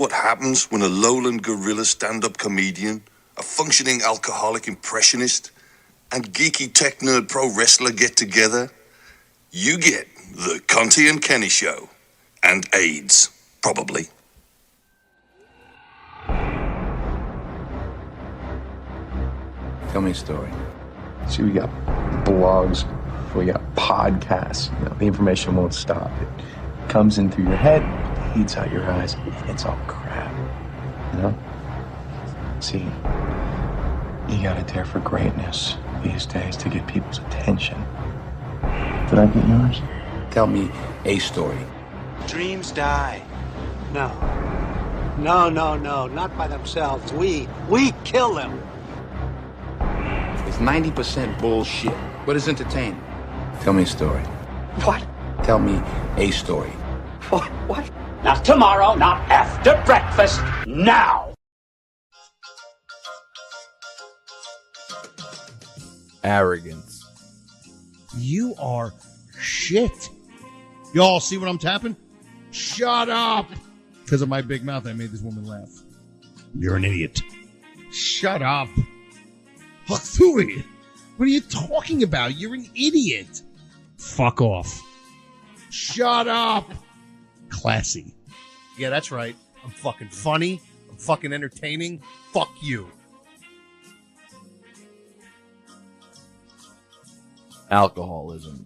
What happens when a lowland guerrilla stand-up comedian, a functioning alcoholic impressionist, and geeky tech nerd pro wrestler get together? You get the Conte and Kenny Show. And AIDS, probably. Tell me a story. See, we got blogs, we got podcasts. You know, the information won't stop. It comes in through your head, eats out your eyes, and it's all crap. You know? See, you gotta dare for greatness these days to get people's attention. Did I get yours? Tell me a story. Dreams die. No, not by themselves. We kill them. It's 90% bullshit. What is entertaining? Tell me a story. What? Tell me a story. What? Not tomorrow, not after breakfast, now! Arrogance. You are shit. Y'all see what I'm tapping? Shut up! Because of my big mouth, I made this woman laugh. You're an idiot. Shut up. Look through it. What are you talking about? You're an idiot. Fuck off. Shut up. Classy. Yeah, that's right. I'm fucking funny. I'm fucking entertaining. Fuck you. Alcoholism.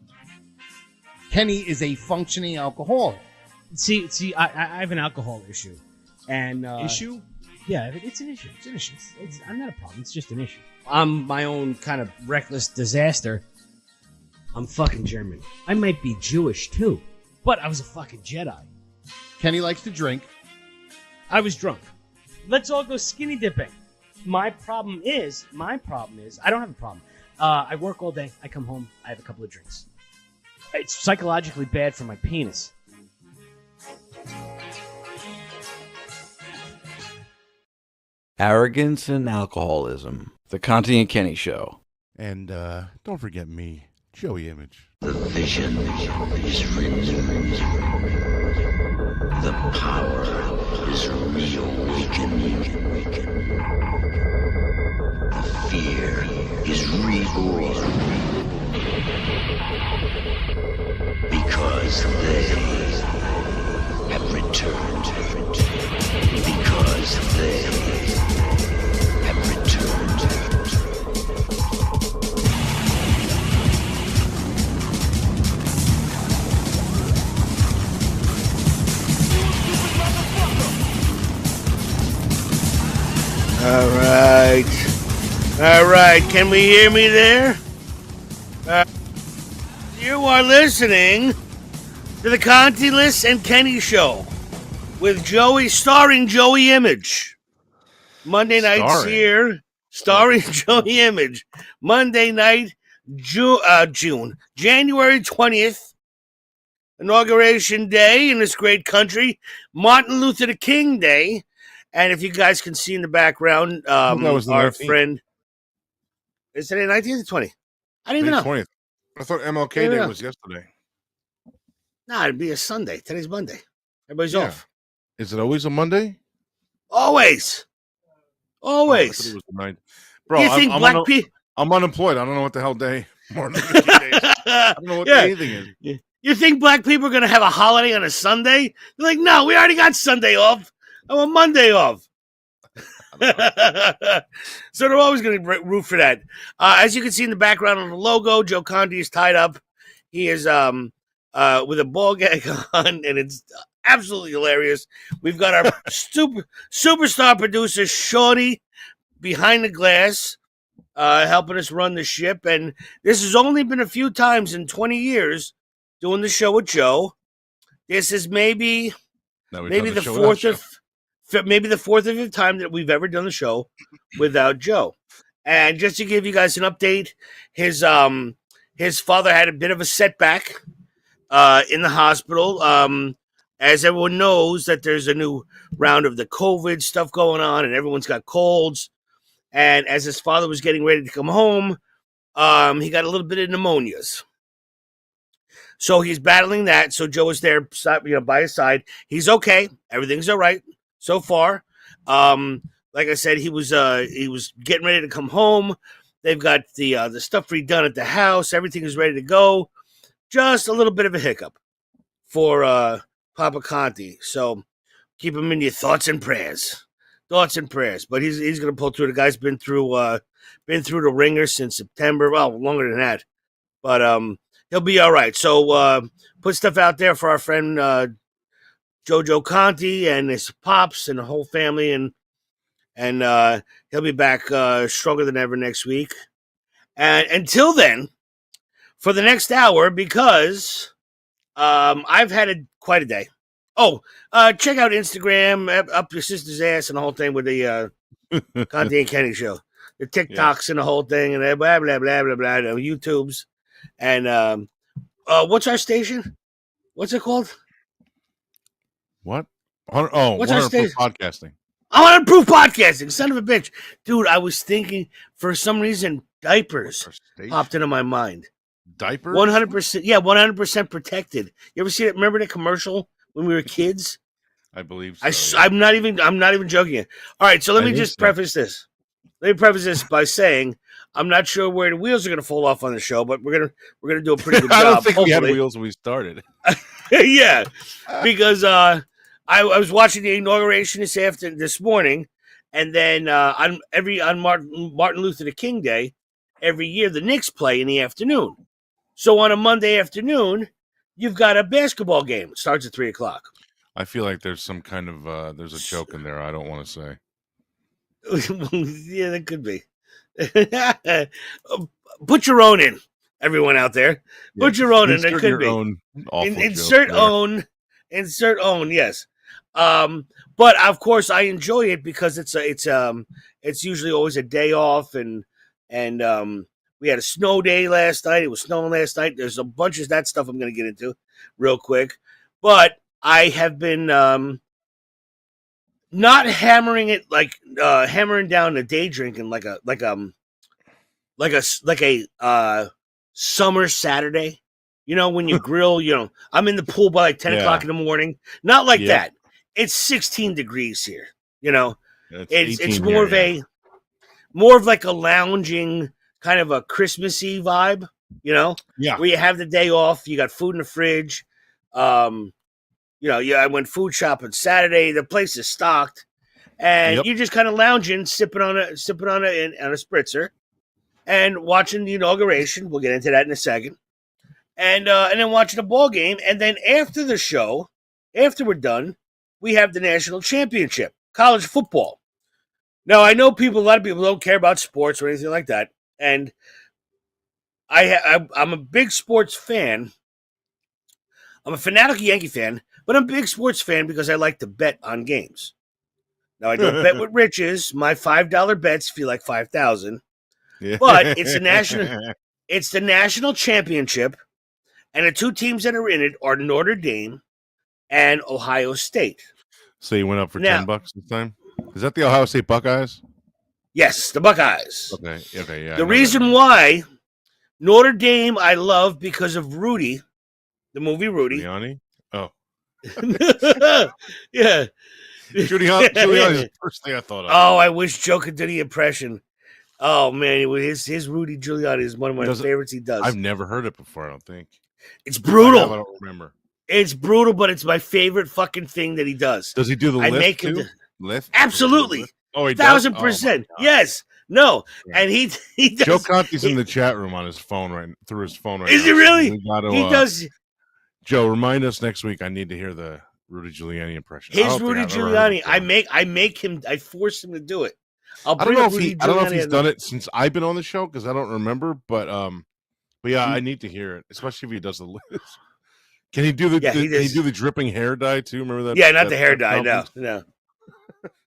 Kenny is a functioning alcoholic. See, I have an alcohol issue, and Issue? yeah, it's an issue. It's an issue. I'm not a problem. It's just an issue. I'm my own kind of reckless disaster. I'm fucking German. I might be Jewish too, but I was a fucking Jedi. Kenny likes to drink. I was drunk. Let's all go skinny dipping. My problem is I don't have a problem. I work all day. I come home. I have a couple of drinks. It's psychologically bad for my penis. Arrogance and alcoholism. The Conte and Kenny Show. And don't forget me, Joey Image. The vision is renewed. The power is reawakened. The fear is reborn. Because they have returned. Because they have returned. All right. Can we hear me there? You are listening to the Conte and Kenny Show with Joey, starring Joey Image. Monday nights here, starring Joey Image. Monday night, January 20th, Inauguration Day in this great country, Martin Luther King Day. And if you guys can see in the background, our 19th. friend, is it 19th or 20th? I don't even know. 20th. I thought MLK Day was yesterday. Nah, it'd be a Sunday. Today's Monday. Everybody's off. Is it always a Monday? Always. Oh, I thought it was the 9th. Bro, you think black people? I'm unemployed. I don't know what the hell day. Martin Luther King Day is. I don't know what anything is. You think black people are going to have a holiday on a Sunday? They're like, no, we already got Sunday off. I want Monday off. So they're always going to root for that. As you can see in the background of the logo, Joe Conte is tied up. He is with a ball gag on, and it's absolutely hilarious. We've got our superstar producer, Shorty, behind the glass, helping us run the ship. And this has only been a few times in 20 years doing the show with Joe. This is maybe the fourth or fifth time that we've ever done the show without Joe. And just to give you guys an update, his father had a bit of a setback in the hospital. As everyone knows, that there's a new round of the COVID stuff going on, and everyone's got colds. And as his father was getting ready to come home, he got a little bit of pneumonias. So he's battling that. So Joe is there, by his side. He's okay. Everything's all right. so far. Like I said, he was getting ready to come home. They've got the stuff redone at the house. Everything is ready to go. Just a little bit of a hiccup for Papa Conte. So keep him in your thoughts and prayers. Thoughts and prayers. But he's gonna pull through. The guy's been through the ringer since September. Well, longer than that. But he'll be all right. So put stuff out there for our friend Jojo Conte and his pops and the whole family, and he'll be back stronger than ever next week. And until then, for the next hour, because I've had quite a day. Oh, check out Instagram, up your sister's ass, and the whole thing with the Conte and Kenny Show, the TikToks and the whole thing, and blah blah blah blah blah, the YouTubes, and what's our station? What's it called? What? What's our station? Podcasting. I want to improve podcasting, son of a bitch. Dude, I was thinking, for some reason, diapers popped into my mind. Diapers? 100%. Yeah, 100% protected. You ever see that? Remember the commercial when we were kids? I believe so. I'm not even joking. All right, so let me just preface this. Let me preface this by saying I'm not sure where the wheels are going to fall off on the show, but we're gonna do a pretty good job. I don't think hopefully. We had wheels when we started. Yeah, because I was watching the inauguration this morning, and then on Martin Luther King Day, every year the Knicks play in the afternoon. So on a Monday afternoon, you've got a basketball game. It starts at 3:00. I feel like there's some kind of there's a joke in there. I don't want to say. Yeah, that could be. Put your own in, everyone out there. Put your own in. There could be. Insert own. Yes. But of course I enjoy it because it's usually always a day off, and we had a snow day last night. It was snowing last night. There's a bunch of that stuff I'm going to get into real quick, but I have been not hammering it like hammering down the day drinking like a summer Saturday. You know, when you grill, I'm in the pool by like 10 o'clock in the morning. Not like that. It's 16 degrees here. It's more of like a lounging kind of a Christmassy vibe. Where you have the day off, you got food in the fridge. I went food shopping Saturday. The place is stocked, and you're just kind of lounging, sipping on a spritzer, and watching the inauguration. We'll get into that in a second, and then watching a ball game. And then after the show, after we're done, we have the national championship, college football. Now I know a lot of people don't care about sports or anything like that, and I'm a big sports fan. I'm a fanatical Yankee fan, but I'm a big sports fan because I like to bet on games. Now, I don't bet with riches. My $5 bets feel like 5,000. Yeah. But it's the national championship, and the two teams that are in it are Notre Dame and Ohio State. So you went up for $10 this time? Is that the Ohio State Buckeyes? Yes, the Buckeyes. Okay, yeah. The reason why Notre Dame I love because of Rudy. The movie Rudy. Giuliani? Oh. Yeah. Giuliani is the first thing I thought of. Oh, I wish Joe could do the impression. Oh, man. His Rudy Giuliani is one of my favorites he does. I've never heard it before, I don't think. It's brutal. I don't remember. It's brutal, but it's my favorite fucking thing that he does. Does he do the lift too? Lift? Absolutely. Oh, he does? 1,000%. Yes. No. Yeah. And he does. Joe Conte's in the chat room on his phone through his phone right now. Is he really? So he does. Joe, remind us next week. I need to hear the Rudy Giuliani impression. His Rudy Giuliani. I force him to do it. I don't know if he's done it since I've been on the show because I don't remember, but yeah, I need to hear it, especially if he does the list. Can he do the dripping hair dye too? Remember that? Yeah, not the hair dye.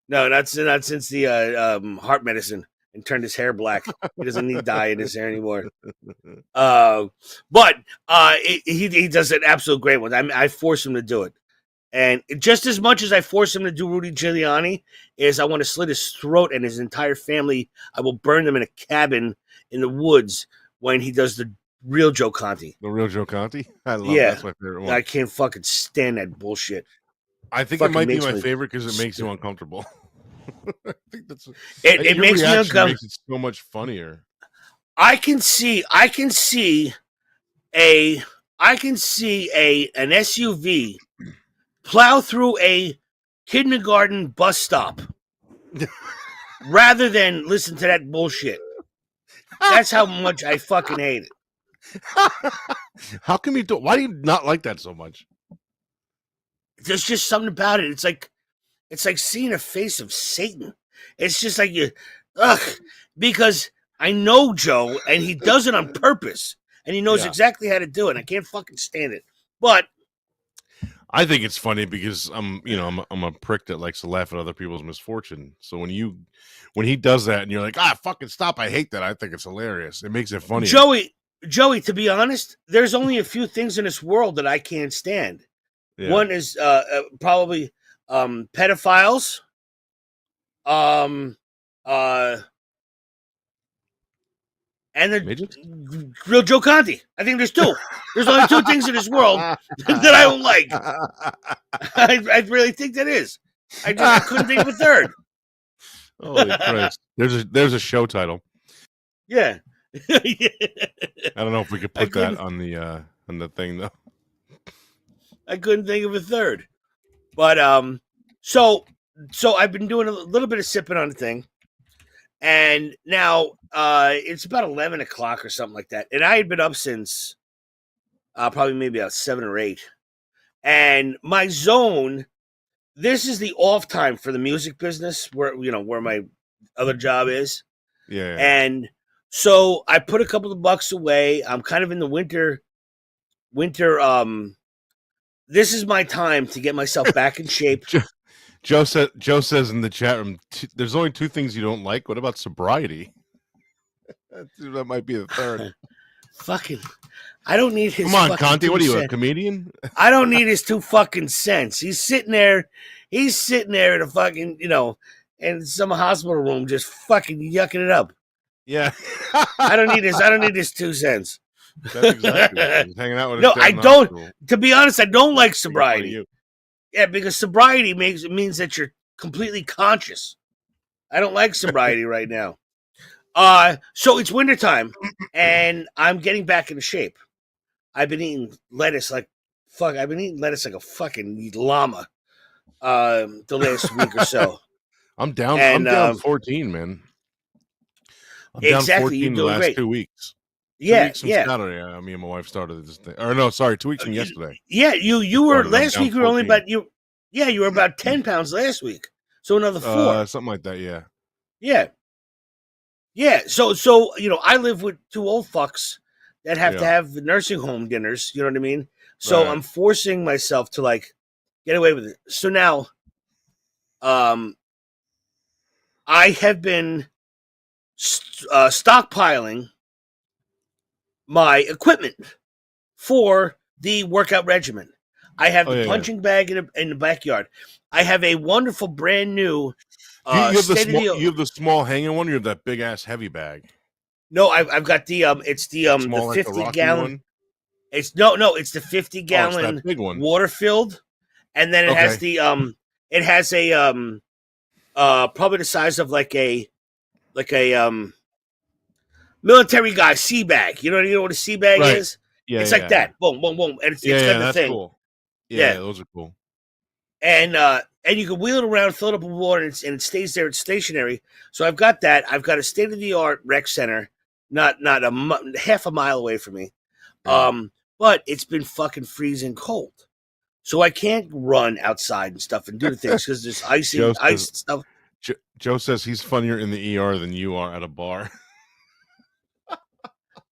No, not since the heart medicine and turned his hair black. He doesn't need dye in his hair anymore. But he does an absolute great one. I force him to do it, and just as much as I force him to do Rudy Giuliani, is I want to slit his throat and his entire family. I will burn them in a cabin in the woods when he does the real Joe Conte. The real Joe Conte? I love that's my favorite one. I can't fucking stand that bullshit. I think it might be my favorite because it makes you uncomfortable. I think that's it makes me uncomfortable. Makes it so much funnier. I can see an SUV plow through a kindergarten bus stop rather than listen to that bullshit. That's how much I fucking hate it. How come you do? Why do you not like that so much? There's just something about it. It's like seeing a face of Satan. It's just like because I know Joe and he does it on purpose and he knows exactly how to do it. I can't fucking stand it. But I think it's funny because I'm a prick that likes to laugh at other people's misfortune. So when he does that and you're like, fucking stop, I hate that. I think it's hilarious. It makes it funny. Joey, to be honest, there's only a few things in this world that I can't stand. Yeah. One is probably pedophiles. And the real Joe Conte. I think there's two. There's only two things in this world that I don't like. I really think that is. I couldn't think of a third. Holy Christ! There's a show title. Yeah. I don't know if we could put that on the thing though. I couldn't think of a third, but so I've been doing a little bit of sipping on the thing. And now it's about 11 o'clock or something like that. And I had been up since probably maybe about 7 or 8. And my zone, this is the off time for the music business where my other job is. Yeah. And so I put a couple of bucks away. I'm kind of in the winter. This is my time to get myself back in shape. Joe says in the chat room, there's only two things you don't like. What about sobriety? That might be the third. Fucking, I don't need his. Come on, Conte. What are you, a comedian? I don't need his 2 fucking cents. He's sitting there in a fucking, in some hospital room, just fucking yucking it up. Yeah. I don't need his 2 cents. That's exactly. He's hanging out with. No, I don't. Hospital. To be honest, I don't like sobriety. Yeah, because sobriety means that you're completely conscious. I don't like sobriety right now. So it's wintertime, and I'm getting back into shape. I've been eating lettuce like fuck. I've been eating lettuce like a fucking llama the last week or so. I'm down. I'm down 14, man. I'm down 14 the last 2 weeks. 2 weeks from Saturday, me and my wife started this thing. Or no, sorry, 2 weeks from yesterday. Yeah, you were last week. You were only about you. Yeah, you were about 10 pounds last week. So another 4, something like that. Yeah. Yeah. So I live with 2 old fucks that have to have nursing home dinners. You know what I mean? So I'm forcing myself to get away with it. So now, I have been stockpiling my equipment for the workout regimen. I have the punching bag in the backyard. I have a wonderful brand new. You have the small hanging one. Or you have that big ass heavy bag. No, I've got the it's the 50-gallon. It's it's the 50-gallon big one, water filled, and then it has the it has a probably the size of like a military guy sea bag. You know what a sea bag is? Yeah, it's like that. Boom, boom, boom, and it's got the that's thing. Cool. Yeah, those are cool. And you can wheel it around, fill it up with water, and it stays there. It's stationary. So I've got that. I've got a state-of-the-art rec center, not half a mile away from me. But it's been fucking freezing cold, so I can't run outside and stuff and do the things because there's ice and stuff. Joe says he's funnier in the ER than you are at a bar.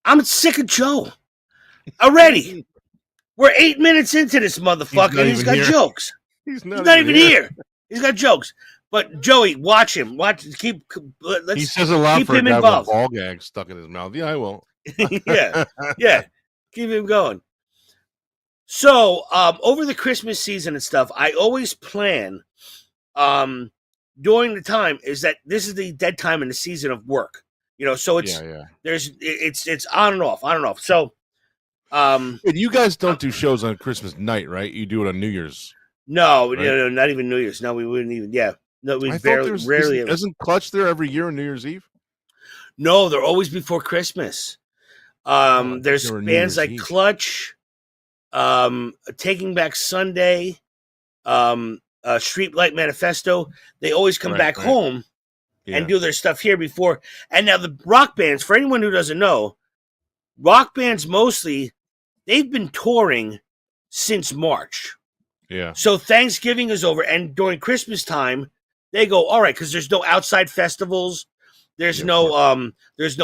I'm sick of Joe already. We're 8 minutes into this motherfucker, and he's got jokes. He's not even here. He's got jokes. But Joey, watch him. Let's he says a lot for a guy with a ball gag stuck in his mouth. Yeah, I will. yeah. Keep him going. So, over the Christmas season and stuff, I always plan during the time is that this is the dead time in the season of work. So it's it's on and off. So you guys don't do shows on Christmas night, right? You do it on New Year's. No, right? no, not even New Year's. No, we wouldn't even. Yeah, no, we I thought rarely. isn't Clutch there every year on New Year's Eve? No, they're always before Christmas. Oh, There's they were New bands Year's like Eve. Clutch, Taking Back Sunday, Streetlight Manifesto. They always come back home and do their stuff here before. And now the rock bands, for anyone who doesn't know, rock bands mostly, they've been touring since March. Yeah. So Thanksgiving is over, and during Christmas time, they go, all right, because there's no outside festivals, there's no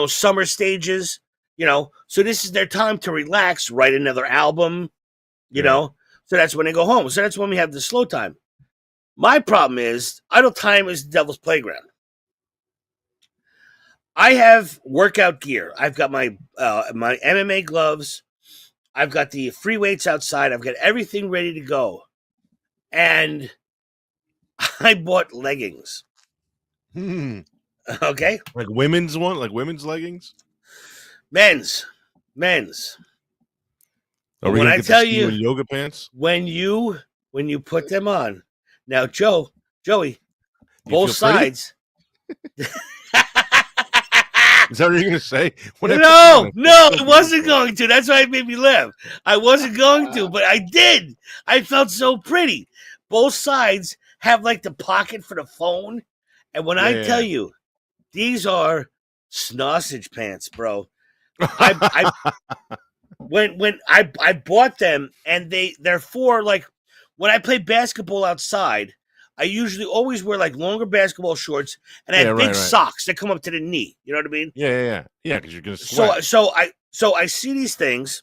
summer stages, So this is their time to relax, write another album, you know. So that's when they go home. So that's when we have the slow time. My problem is idle time is the devil's playground. I have workout gear. I've got my MMA gloves. I've got the free weights outside. I've got everything ready to go. And I bought leggings. Okay? Like women's leggings? Men's. Are we when gonna I get tell the you yoga pants? when you put them on. Now, Joey, both feel pretty? sides. Is that what you're gonna say? No, I wasn't going to. That's why it made me laugh. I wasn't going to, but I did. I felt so pretty. Both sides have like the pocket for the phone. And when I tell you, these are sausage pants, bro. When I bought them, and they're for like when I play basketball outside, I usually always wear like longer basketball shorts, and I have big socks that come up to the knee. You know what I mean? Yeah. Because you're gonna sweat. So I see these things.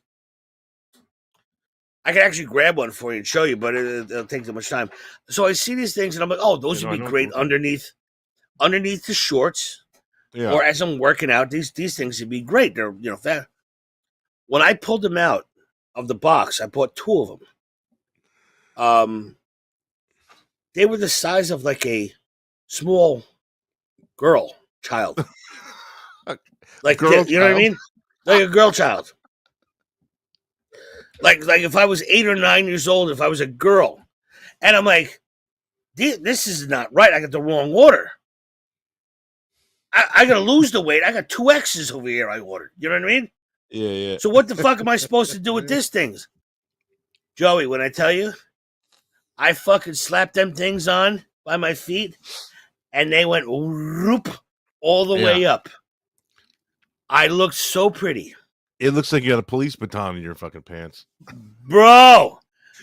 I can actually grab one for you and show you, but it'll take too much time. So I see these things, and I'm like, oh, those would be great underneath the shorts. Yeah. Or as I'm working out, these things would be great. They're fat. When I pulled them out of the box, I bought 2 of them. They were the size of like a small child. Like you know what I mean? Like a girl child. Like if I was 8 or 9 years old, if I was a girl, and I'm like, this is not right. I got the wrong order. I gotta lose the weight. I got 2 X's over here. I ordered. You know what I mean? Yeah. So what the fuck am I supposed to do with these things, Joey? When I tell you, I fucking slapped them things on by my feet, and they went whoop all the way up. I looked so pretty. It looks like you got a police baton in your fucking pants, bro,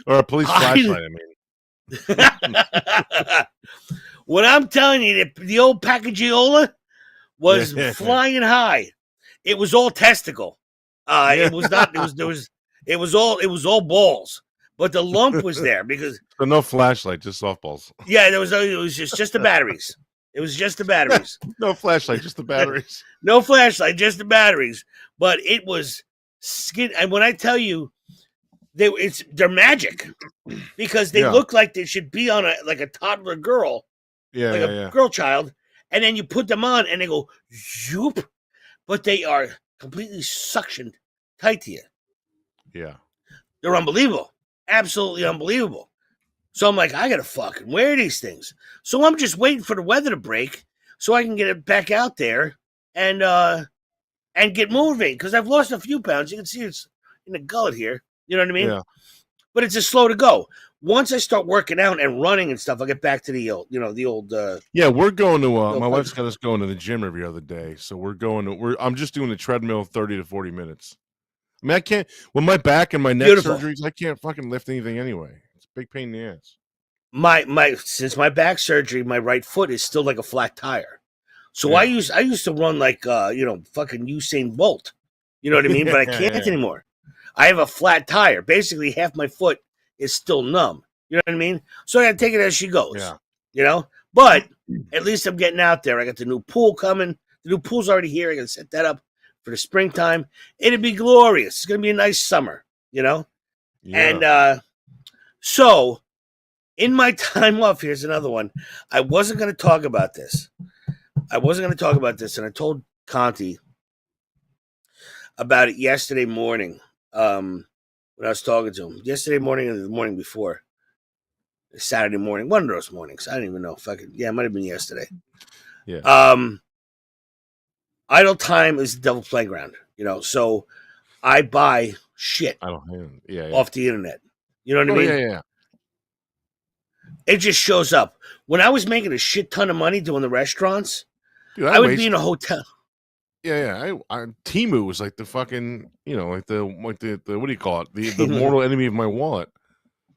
or a police flashlight. I mean, when I'm telling you, the old Pacagiola was flying high. It was all testicle. It was not. It was all balls. But the lump was there because so no flashlight, just softballs. Yeah, it was just the batteries. It was just the batteries. No flashlight, just the batteries. No flashlight, just the batteries. But it was skin. And when I tell you, they're magic because they look like they should be on a toddler girl, a girl child. And then you put them on and they go zoop, but they are completely suctioned tight to you. Yeah, they're unbelievable, absolutely unbelievable. So I'm like, I gotta fucking wear these things. So I'm just waiting for the weather to break so I can get it back out there and get moving because I've lost a few pounds. You can see it's in the gullet here. You know what I mean? Yeah. But it's just slow to go. Once I start working out and running and stuff, I'll get back to the old, the old. Yeah, we're going to. My wife's got us going to the gym every other day, so we're going to. I'm just doing the treadmill 30 to 40 minutes. I mean, I can't with my back and my neck surgeries. I can't fucking lift anything anyway. It's a big pain in the ass. Since my back surgery, my right foot is still like a flat tire. So I used to run like fucking Usain Bolt. You know what I mean? But I can't anymore. I have a flat tire. Basically, half my foot is still numb. You know what I mean? So I gotta take it as she goes. Yeah. But at least I'm getting out there. I got the new pool coming. The new pool's already here. I gotta set that up for the springtime. It'd be glorious. It's gonna be a nice summer, Yeah. And so in my time off, here's another one. I wasn't gonna talk about this. And I told Conte about it yesterday morning. When I was talking to him yesterday morning and the morning before. Saturday morning, one of those mornings. I don't even know. It might have been yesterday. Yeah. Idle time is the devil's playground, so I buy shit off the internet. You know what I mean? Yeah. It just shows up. When I was making a shit ton of money doing the restaurants, Dude, I would be in a hotel. Yeah. Temu was like the fucking, like the what do you call it? The mortal enemy of my wallet.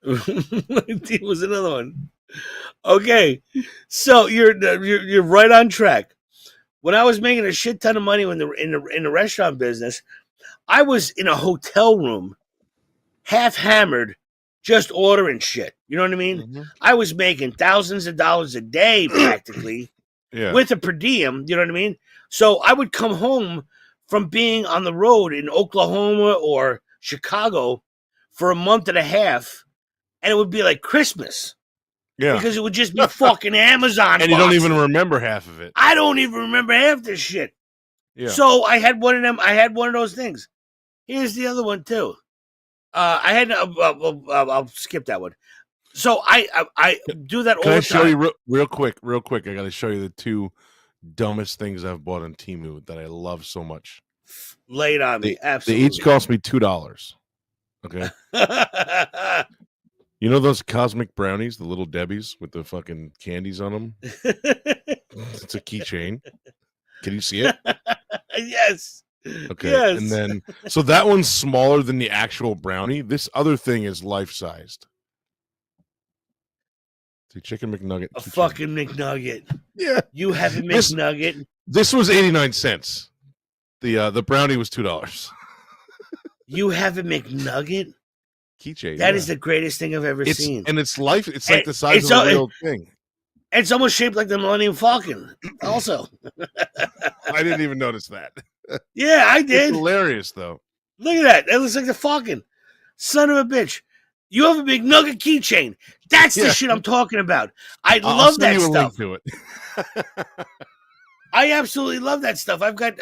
It was another one. Okay, so you're right on track. When I was making a shit ton of money in the restaurant business, I was in a hotel room, half hammered, just ordering shit. You know what I mean? Mm-hmm. I was making thousands of dollars a day practically with a per diem. You know what I mean? So I would come home from being on the road in Oklahoma or Chicago for a month and a half, and it would be like Christmas. Yeah. Because it would just be fucking Amazon. And you don't even remember half of it. I don't even remember half this shit. Yeah. So I had one of them. I had one of those things. Here's the other one too. I'll skip that one. So I do that all the time. Can I show you real quick? I got to show you the two dumbest things I've bought on Temu that I love so much. Lay it on me. Absolutely. They each cost me $2. Okay. You know those cosmic brownies, the little Debbies with the fucking candies on them? It's a keychain. Can you see it? Yes. Okay. Yes. And then, so that one's smaller than the actual brownie. This other thing is life-sized. It's a chicken McNugget. A fucking McNugget. Yeah. You have a McNugget. This was 89 cents. The brownie was $2. You have a McNugget? Keychain. That is the greatest thing I've ever seen. And it's life. It's like the size of a real thing. It's almost shaped like the Millennium Falcon. Also, I didn't even notice that. Yeah, I did. It's hilarious, though. Look at that. That looks like the Falcon. Son of a bitch. You have a big nugget keychain. That's the shit I'm talking about. I love that stuff. To it. I absolutely love that stuff. I've got.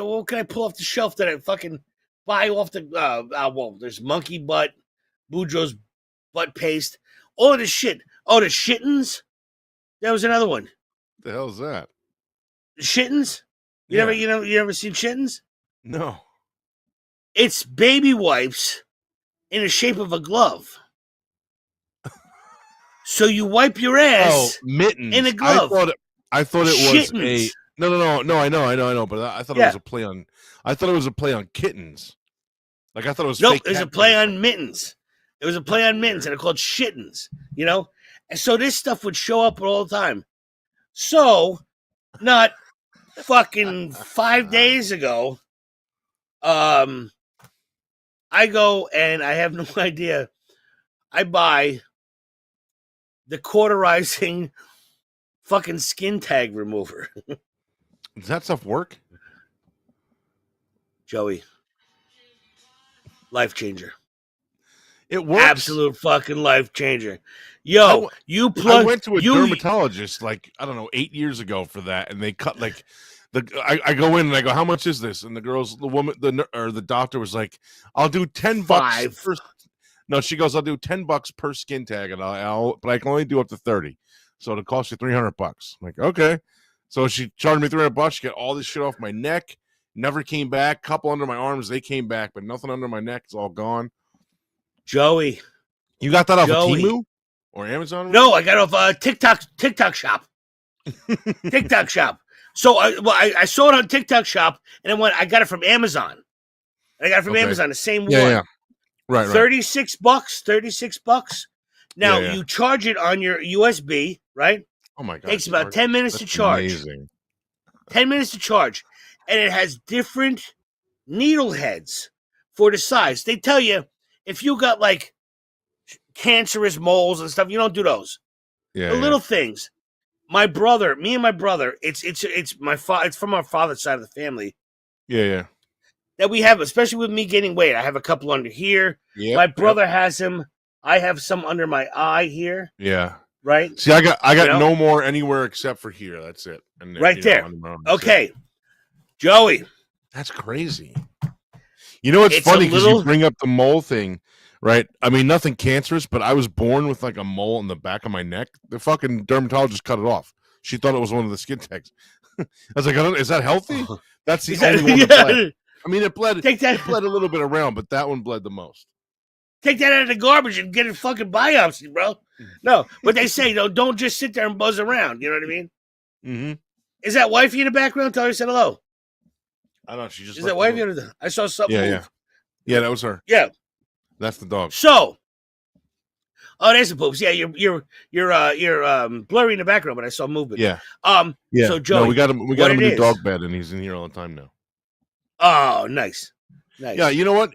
What can I pull off the shelf that I fucking buy off the? Well, there's monkey butt, Boudreaux's butt paste, all of this shit. Oh, the shittens. That was another one. The hell is that? Shittens. You ever seen shittens? No. It's baby wipes in the shape of a glove. So you wipe your ass mittens. in a glove. I thought it was Shittens. No, I know, but I thought it was a play on kittens. Like I thought it was Nope, fake it was a play on mittens. It was a play on mittens, and they're called shittens, And so this stuff would show up all the time. So, not fucking 5 days ago, I go and I have no idea. I buy the cauterizing fucking Skintag remover. Does that stuff work? Joey. Life changer. It works. Absolute fucking life changer. Yo, I went to a dermatologist 8 years ago for that, and they cut I go in and I go, how much is this? And the doctor was like, I'll do $10 No, she goes, I'll do $10 per Skintag, and but I can only do up to 30. So it'll cost you $300. I'm like, okay. So she charged me $300. She got all this shit off my neck. Never came back. Couple under my arms, they came back, but nothing under my neck. It's all gone. Joey, you got that off of Temu or Amazon? No, I got off TikTok shop. TikTok shop. So I saw it on TikTok shop, and then I got it from Amazon. I got it from Amazon, the same one. Yeah. Right. $36. $36. Now you charge it on your USB, right? Oh my god! Takes about 10 minutes to charge. Amazing. 10 minutes to charge, and it has different needle heads for the size. They tell you if you got like cancerous moles and stuff, you don't do those. Yeah, the little things. Me and my brother. It's from our father's side of the family. Yeah. That we have, especially with me gaining weight. I have a couple under here. Yep, My brother has them. I have some under my eye here. Yeah. Right. See, I got no more anywhere except for here. That's it. And right there. Okay. Joey. That's crazy. You know what's funny because you bring up the mole thing. right? I mean, nothing cancerous, but I was born with like a mole on the back of my neck. The fucking dermatologist cut it off. She thought it was one of the skin tags. I was like, is that healthy? That's the only one that bled. I mean, it bled. It bled a little bit around, but that one bled the most. Take that out of the garbage and get it fucking biopsy, bro. No, but they say, don't just sit there and buzz around. You know what I mean? Mm-hmm. Is that wifey in the background? Tell her I said hello. I don't know. She just is that wifey? I saw something. Yeah, yeah, that was her. Yeah, that's the dog. So, there's the poops. Yeah, you're blurry in the background, but I saw movement. Yeah. Yeah. So Joey, we got him a new dog bed, and he's in here all the time now. Oh, nice. Yeah, you know what?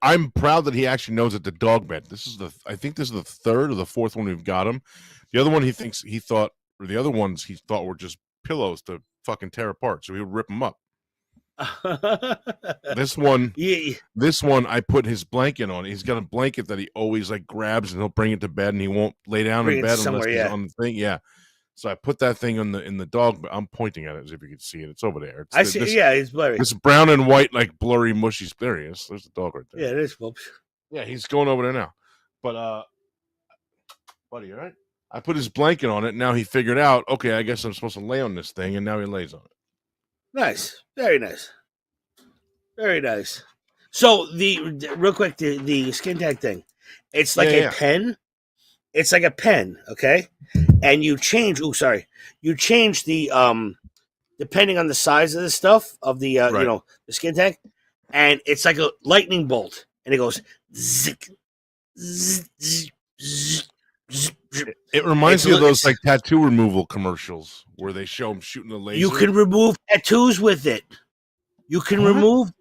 I'm proud that he actually knows that the dog bed. I think this is the third or the fourth one we've got him. The other one the other ones he thought were just pillows to fucking tear apart, so he would rip them up. This one, I put his blanket on. He's got a blanket that he always like grabs, and he'll bring it to bed, and he won't lay down in bed unless he's on the thing. Yeah. So I put that thing in the dog. I'm pointing at it as if you can see it. It's over there. I see. It's blurry. It's brown and white, like blurry, mushy. There he is. There's the dog right there. Yeah, it is, folks. Yeah, he's going over there now. But buddy, all right? I put his blanket on it. Now he figured out. Okay, I guess I'm supposed to lay on this thing, and now he lays on it. Nice, very nice, very nice. So real quick, the Skintag thing. It's like a pen. It's like a pen, okay? And you change. You change the depending on the size of the stuff of the the Skintag, and it's like a lightning bolt, and it goes. Zik, zik, zik, zik, zik. It reminds me of those like tattoo removal commercials where they show them shooting a laser. You can remove tattoos with it. You can remove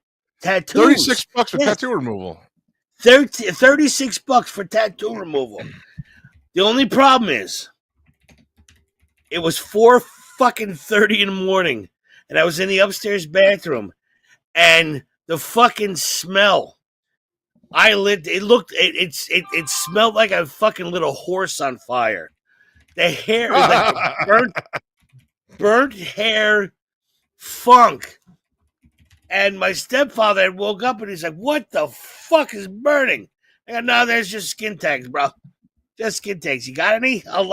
tattoos. $36 for tattoo removal. $36 for tattoo removal. The only problem is, it was 4:30 in the morning, and I was in the upstairs bathroom, and the fucking smell. It smelled like I fucking lit a horse on fire. The hair was like burnt hair funk. And my stepfather had woke up and he's like, "What the fuck is burning?" And no, there's just skin tags, bro. Just skin tags. You got any? I'll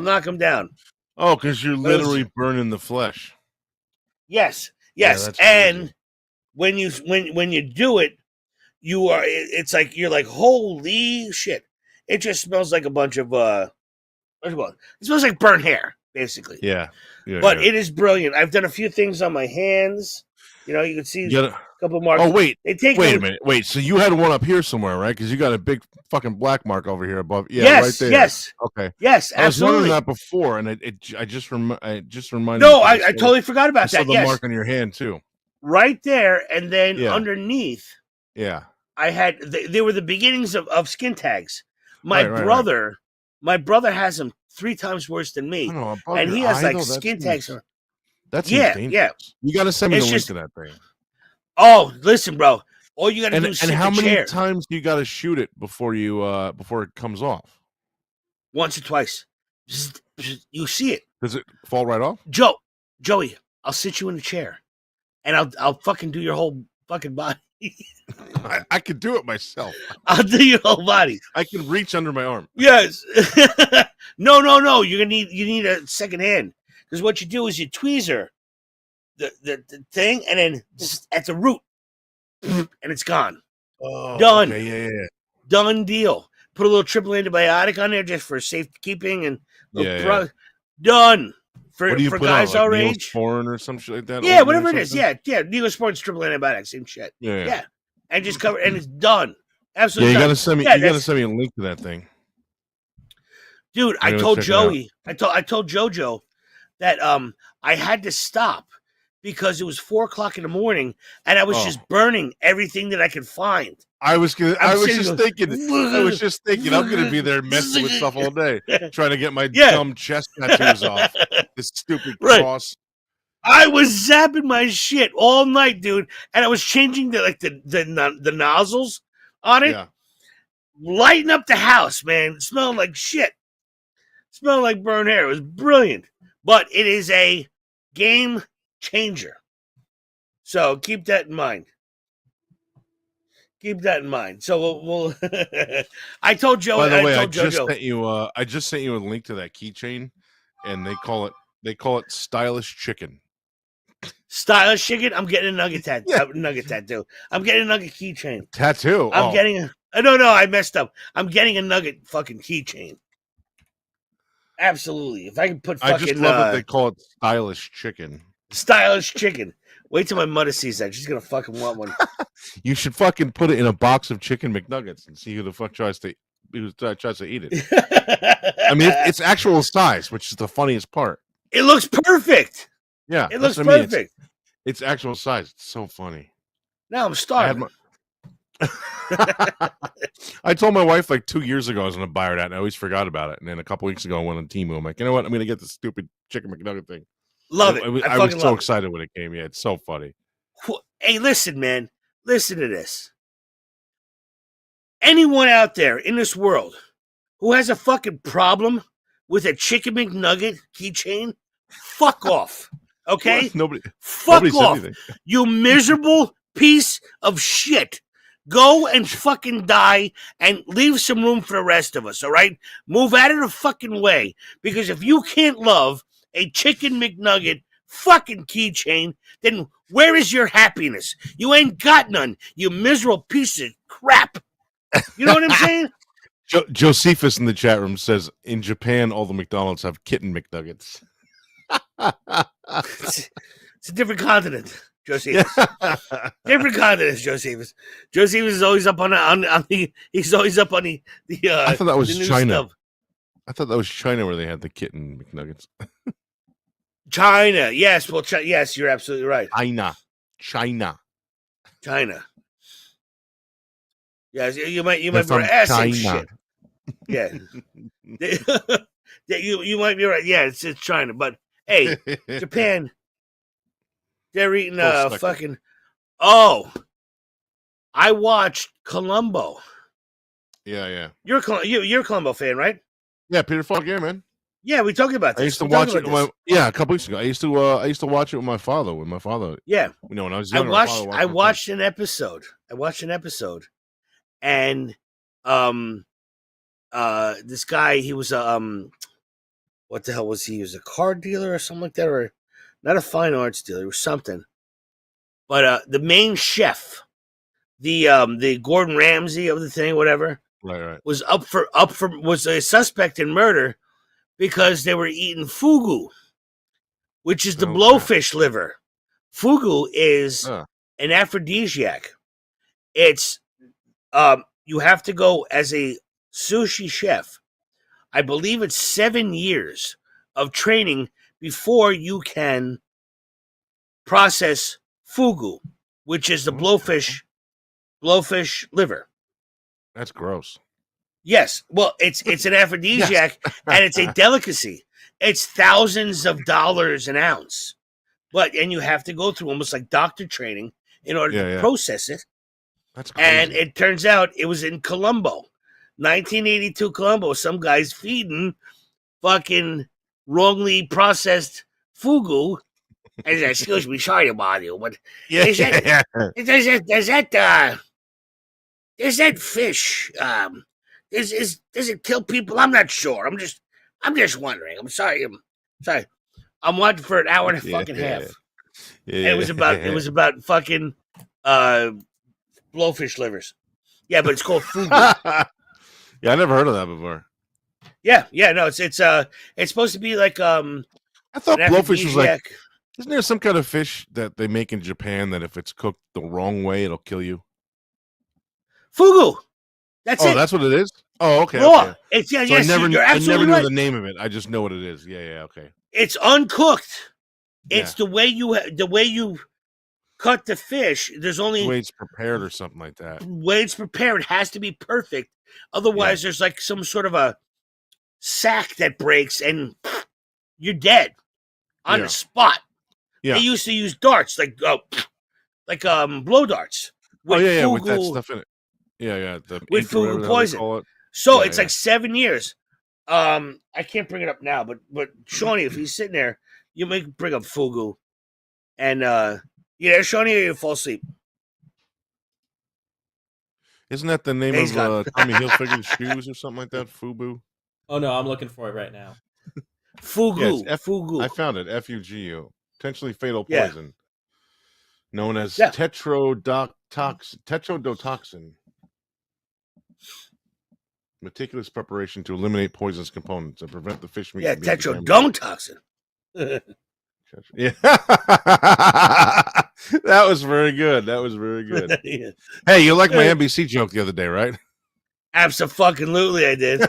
knock them down. Oh, because you're literally burning the flesh. Yes. Yeah, and when you do it, it's like you're like, holy shit. It just smells like a bunch of it smells like burnt hair, basically. Yeah. But it is brilliant. I've done a few things on my hands. You can see a couple marks. Oh, wait. Wait a minute. Wait, so you had one up here somewhere, right? Because you got a big fucking black mark over here above. Yeah, yes, right there. Yes. Okay. Yes, absolutely. I was wondering that before, and I just reminded No, I totally forgot about that. I saw the mark on your hand, too. Right there, and then underneath. Yeah. I had, they were the beginnings of skin tags. My brother has them 3 times worse than me. And he has like skin tags. That's dangerous. Yeah. You got to send me the link to that thing. Oh, listen, bro. All you got to do is sit in the chair. And how many times do you got to shoot it before it comes off? Once or twice. You see it. Does it fall right off? Joey, I'll sit you in a chair, and I'll fucking do your whole fucking body. I could do it myself. I'll do your whole body. I can reach under my arm. Yes. No. You need a second hand. Because what you do is you tweezer the thing, and then just at the root, and it's gone. Oh, done. Okay, yeah. Done deal. Put a little triple antibiotic on there just for safekeeping and done. For guys our age, Neosporin or some shit like that. Yeah, whatever it is. Yeah. Neosporin's triple antibiotic, same shit. Yeah. And just cover, and it's done. Absolutely. Yeah, you gotta send me. You gotta send me a link to that thing, dude. I told Joey. I told JoJo that I had to stop because it was 4:00 in the morning, and I was just burning everything that I could find. I was just thinking I'm gonna be there messing with stuff all day, trying to get my dumb chest tattoos off. This stupid cross. I was zapping my shit all night, dude, and I was changing the nozzles on it, lighting up the house, man. Smelling like shit, smelling like burnt hair. It was brilliant, but it is a game changer. So keep that in mind. Keep that in mind. So we'll I told Joe. By the way, I told just JoJo. sent you. I just sent you a link to that keychain, and they call it stylish chicken. Stylish chicken. I'm getting a nugget tattoo. I'm getting a nugget keychain. Tattoo. I'm getting a. No, I messed up. I'm getting a nugget fucking keychain. Absolutely. If I can put fucking. I just love that they call it stylish chicken. Stylish chicken. Wait till my mother sees that. She's gonna fucking want one. You should fucking put it in a box of chicken McNuggets and see who the fuck tries to eat it. I mean, it's actual size, which is the funniest part. It looks perfect. Yeah, it looks perfect. It's actual size. It's so funny. Now I'm starving. I told my wife like 2 years ago I was going to buy her that, and I always forgot about it. And then a couple weeks ago, I went on Temu. I'm like, you know what? I'm going to get the stupid chicken McNugget thing. Love it. I was so excited when it came. Yeah, it's so funny. Hey, listen, man. Listen to this. Anyone out there in this world who has a fucking problem with a chicken McNugget keychain, fuck off. Okay? Fuck off. You miserable piece of shit. Go and fucking die and leave some room for the rest of us, all right? Move out of the fucking way. Because if you can't love a chicken McNugget fucking keychain, then where is your happiness? You ain't got none, you miserable piece of crap. You know what I'm saying? Josephus in the chat room says, in Japan, all the McDonald's have kitten McNuggets. It's a different continent, Josephus. Different continent, Josephus. Josephus is always up on the. He's always up on the. I thought that was China. Stuff. I thought that was China where they had the kitten McNuggets. China, yes. Well, yes, you're absolutely right. China. Yes, you might be assing shit. Yeah, you might be right. Yeah, it's China, but hey, Japan, they're eating fucking. Oh, I watched Columbo. Yeah. You're a Columbo fan, right? Yeah, Peter Falk. Yeah, man. Yeah, we talked about this. I used to watch it. A couple weeks ago. I used to watch it with my father. Yeah, when I was younger. I watched an episode. And this guy, he was what the hell was he? He was a car dealer or something like that, or not a fine arts dealer, or something. But the main chef, the Gordon Ramsay of the thing, whatever, right, was was a suspect in murder because they were eating fugu, which is the blowfish liver. Fugu is an aphrodisiac. It's you have to go as a sushi chef. I believe it's 7 years of training before you can process fugu, which is the blowfish liver. That's gross. Yes. Well, it's an aphrodisiac and it's a delicacy. It's thousands of dollars an ounce. And you have to go through almost like doctor training in order to process it. That's crazy. And it turns out it was in Colombo. 1982 Colombo. Some guy's feeding fucking wrongly processed fugu. And he said, excuse me, sorry to bother you, but does that fish does it kill people? I'm not sure. I'm just wondering. I'm sorry. I'm watching for an hour and a fucking half. And it was about fucking blowfish livers. Yeah, but it's called fugu. Yeah, I never heard of that before. Yeah, no, it's supposed to be like I thought blowfish was like, isn't there some kind of fish that they make in Japan that if it's cooked the wrong way it'll kill you? Fugu. That's it. Oh, that's what it is? Oh, okay. Raw. Okay. It's so yes, I you're absolutely never right. knew the name of it. I just know what it is. Yeah, okay. It's uncooked. It's the way you cut the fish. There's only the way it's prepared or something like that. The way it's prepared has to be perfect. Otherwise, there's like some sort of a sack that breaks and you're dead on the spot. Yeah. They used to use darts, like blow darts. With fugu, with that stuff in it. Yeah. With fugu poison. So it's like 7 years. I can't bring it up now, but Shawnee, if he's sitting there, you might bring up fugu. And Shawnee, or you fall asleep. Isn't that the name He's of gone. Tommy Hilfiger's shoes or something like that? Fubu. Oh no, I'm looking for it right now. Fugu. Yeah, Fugu. I found it. Fugu. Potentially fatal Yeah. poison. Known as Yeah. tetrodotoxin. Meticulous preparation to eliminate poisonous components and prevent the fish meat. Yeah, from being tetrodotoxin. Yeah. That was very good. Yeah. Hey, you like my NBC joke the other day, right? Absolutely, I did.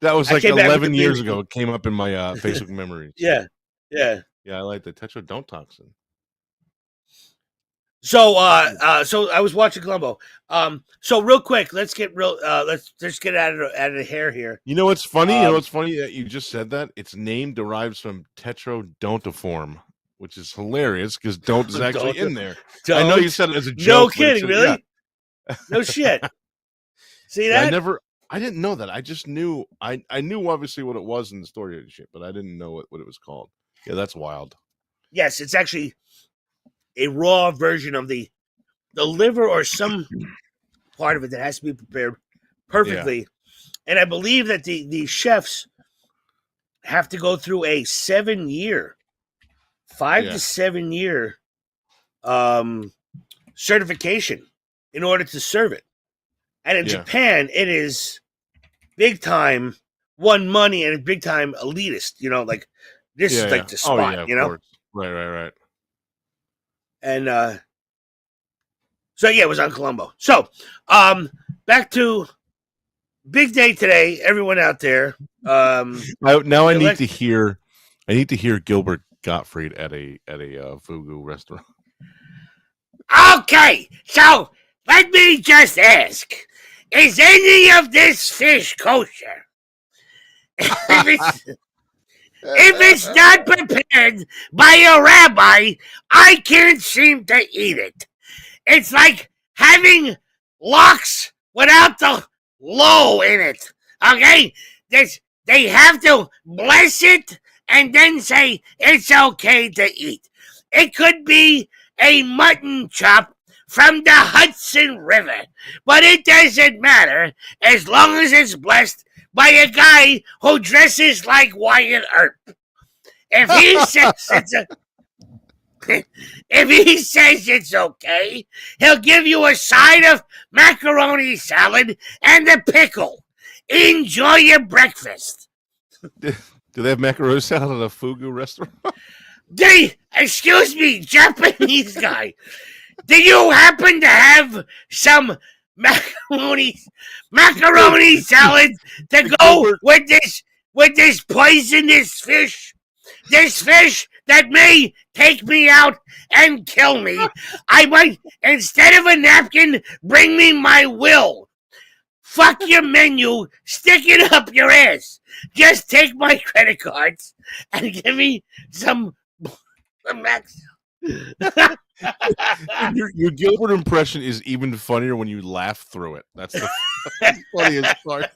That was I like came back with 11 the years big- ago. It came up in my Facebook memories. Yeah. Yeah, I like the tetrodotoxin. So so I was watching Columbo. So real quick, let's get real let's just get out of the hair here. You know what's funny? You know what's funny that you just said that? Its name derives from tetrodontiform, which is hilarious because don't is actually in there. I know you said it as a joke. No but kidding, it's- really? yeah. No shit. See Yeah, that? I didn't know that. I just knew I knew obviously what it was in the story and shit, but I didn't know what it was called. Yeah, that's wild. Yes, it's actually a raw version of the liver or some part of it that has to be prepared perfectly. And I believe that the chefs have to go through a 7-year, 5 to 7 year certification in order to serve it. And in Japan, it is big time won money and it's big time elitist. You know, like this is like the spot. You know, course. Right. And so yeah, it was on Columbo. So back to big day today, everyone out there. I need to hear Gilbert Gottfried at a fugu restaurant. Okay, so let me just ask: is any of this fish kosher? If it's not prepared by a rabbi, I can't seem to eat it. It's like having lox without the low in it. Okay? They have to bless it and then say it's okay to eat. It could be a mutton chop from the Hudson River, but it doesn't matter as long as it's blessed by a guy who dresses like Wyatt Earp. If he says it's okay, he'll give you a side of macaroni salad and a pickle. Enjoy your breakfast. Do they have macaroni salad at a fugu restaurant? Excuse me, Japanese guy. Do you happen to have some macaroni salad to go with this poisonous fish? This fish that may take me out and kill me. I might, instead of a napkin, bring me my will. Fuck your menu, stick it up your ass. Just take my credit cards and give me some max. Your Gilbert impression is even funnier when you laugh through it. That's the funniest part.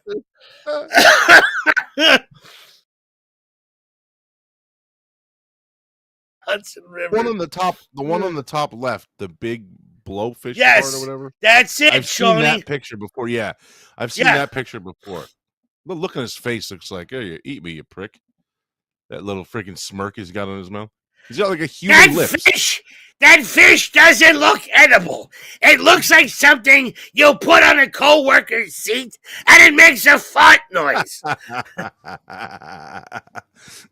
Hudson River. The one on the top left, the big blowfish yes, part or whatever. That's it, I've Shawnee. seen that picture before. Yeah, I've seen that picture before. The look on his face looks like, "Oh, you eat me, you prick." That little freaking smirk he's got on his mouth. He's got like a human lips. That fish doesn't look edible. It looks like something you put on a co-worker's seat and it makes a fart noise.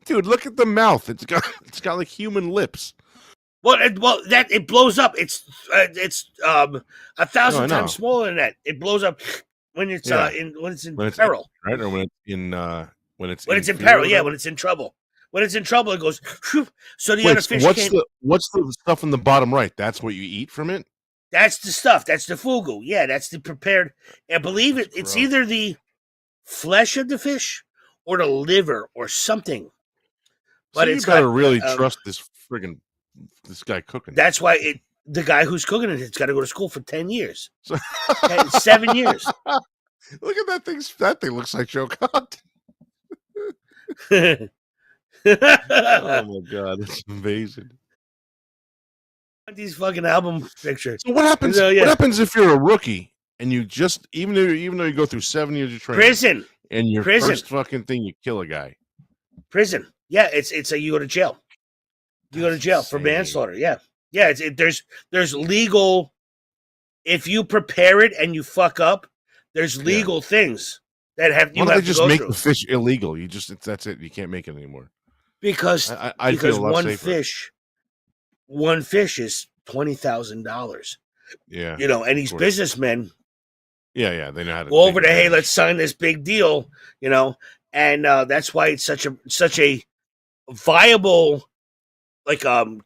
Dude, look at the mouth. It's got like human lips. Well, it blows up. It's 1,000 times smaller than that. It blows up when it's in peril, right? Or when it's in peril. Yeah, when it's in trouble. When it's in trouble, it goes. Whew, so the other fish what's the stuff in the bottom right? That's what you eat from it. That's the stuff. That's the fugu. Yeah, that's the prepared. I believe it's either the flesh of the fish or the liver or something. But you gotta really trust this guy cooking. That's why the guy who's cooking it's got to go to school for 10 years, 7 years. Look at that thing. That thing looks like Joe Conte. Oh my god, that's amazing. These fucking album pictures. So what happens? What happens if you're a rookie and you just even though you go through 7 years of training, prison, and your first fucking thing, you kill a guy. Prison. Yeah, it's a you go to jail. You go to jail for manslaughter. Yeah, yeah. There's legal. If you prepare it and you fuck up, there's legal things that have you Why don't have they to just go make through. the fish illegal? That's it. You can't make it anymore. Because I'd feel a lot one safer. fish is $20,000. Yeah, You know, and these businessmen, yeah, they know how to go over take to, hey, advantage. let's sign this big deal, you know, and that's why it's such a viable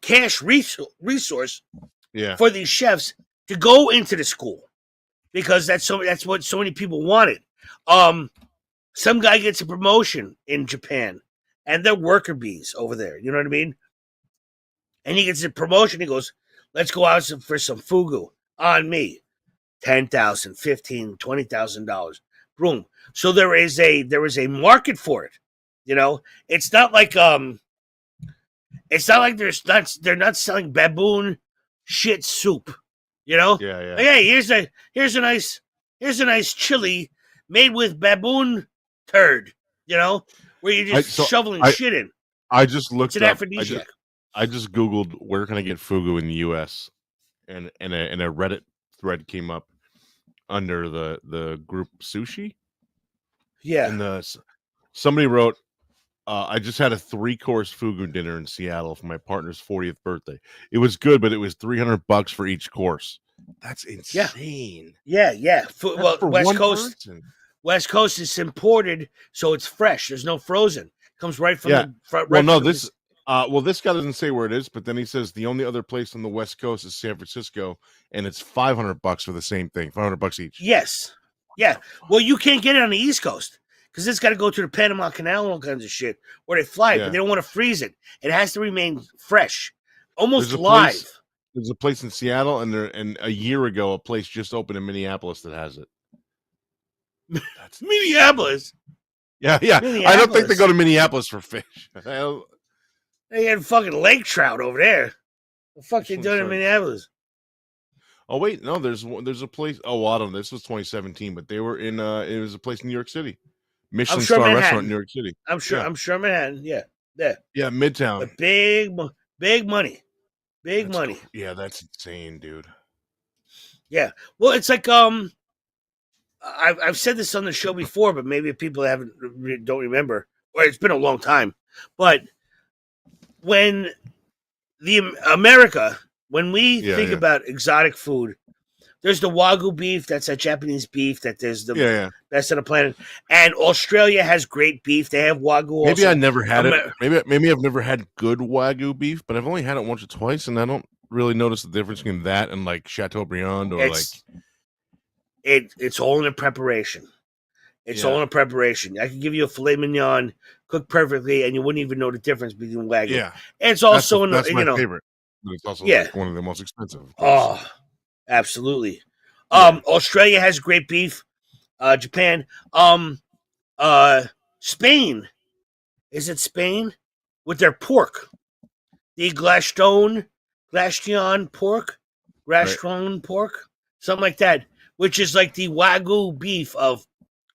cash resource for these chefs to go into the school, because that's what so many people wanted. Some guy gets a promotion in Japan and they're worker bees over there, you know what I mean? And he gets a promotion, he goes, let's go out for some fugu on me. $10,000, $15,000, $20,000. Boom. So there is a market for it. You know, it's not like they're not selling baboon shit soup. You know? Yeah. Like, hey, here's a nice chili made with baboon turd, you know, where you're just shoveling shit in. I just looked it's an up. aphrodisiac. I just Googled where can I get fugu in the U.S. and a Reddit thread came up under the group sushi. Yeah. And somebody wrote, I just had a 3-course fugu dinner in Seattle for my partner's 40th birthday. It was good, but it was $300 for each course. That's insane. Yeah. Well, for West one Coast. person. West Coast is imported, so it's fresh. There's no frozen. Comes right from the front. This guy doesn't say where it is, but then he says the only other place on the West Coast is San Francisco, and it's $500 for the same thing, $500 each. Yes, yeah. Well, you can't get it on the East Coast because it's got to go through the Panama Canal and all kinds of shit where they fly it, but they don't want to freeze it. It has to remain fresh, almost live. There's a place in Seattle, and a year ago, a place just opened in Minneapolis that has it. That's Minneapolis. Yeah. I don't think they go to Minneapolis for fish. They had fucking lake trout over there. The fuck they doing in Minneapolis? Oh wait, no. There's a place. Oh, well, I don't know. This was 2017, but they were in. It was a place in New York City, Michelin star Manhattan. restaurant in New York City. I'm sure Manhattan. Yeah, Midtown. But big money, big money. Cool. Yeah, that's insane, dude. Yeah. Well, it's like I've said this on the show before, but maybe people don't remember, or it's been a long time. But when when we think about exotic food, there's the Wagyu beef, that's that Japanese beef that there's the best on the planet, and Australia has great beef. They have Wagyu. Maybe also. I never had it. Maybe I've never had good Wagyu beef, but I've only had it once or twice, and I don't really notice the difference between that and like Chateaubriand or It's all in the preparation. It's all in the preparation. I can give you a filet mignon cooked perfectly, and you wouldn't even know the difference between Wagyu. Yeah, and it's also that's my favorite. But it's also one of the most expensive. Oh, absolutely. Australia has great beef. Japan. Spain. Is it Spain? With their pork. The Glaston pork. Pork. Something like that. Which is like the Wagyu beef of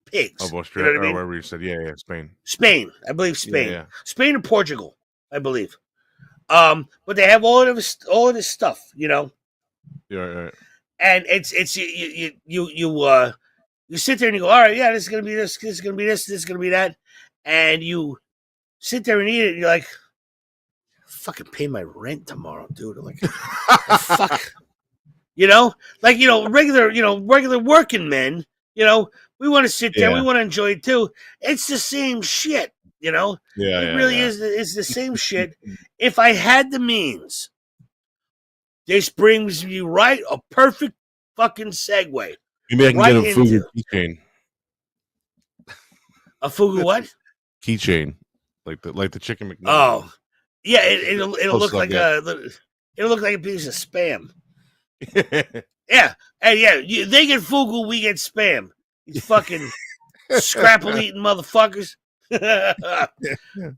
pigs. Of Australia, you know what I mean? or wherever you said, Spain. Spain. I believe Spain. Yeah. Spain and Portugal, I believe. But they have all of this stuff, you know. Yeah, right. And it's you sit there and you go, all right, yeah, this is gonna be this is gonna be this is gonna be that, and you sit there and eat it, and you're like, fucking pay my rent tomorrow, dude. I'm like, fuck, you know, like regular working men, you know, we want to sit there, we want to enjoy it too. It's the same shit, you know. It really is. It's the same shit. If I had the means. This brings me a perfect fucking segue. Maybe I can get a fugu keychain. A fugu what? Keychain, like the chicken McNugget. Oh, yeah. It'll look like it'll look like a piece of spam. Yeah, and they get fugu, we get spam. These fucking scrapple eating motherfuckers.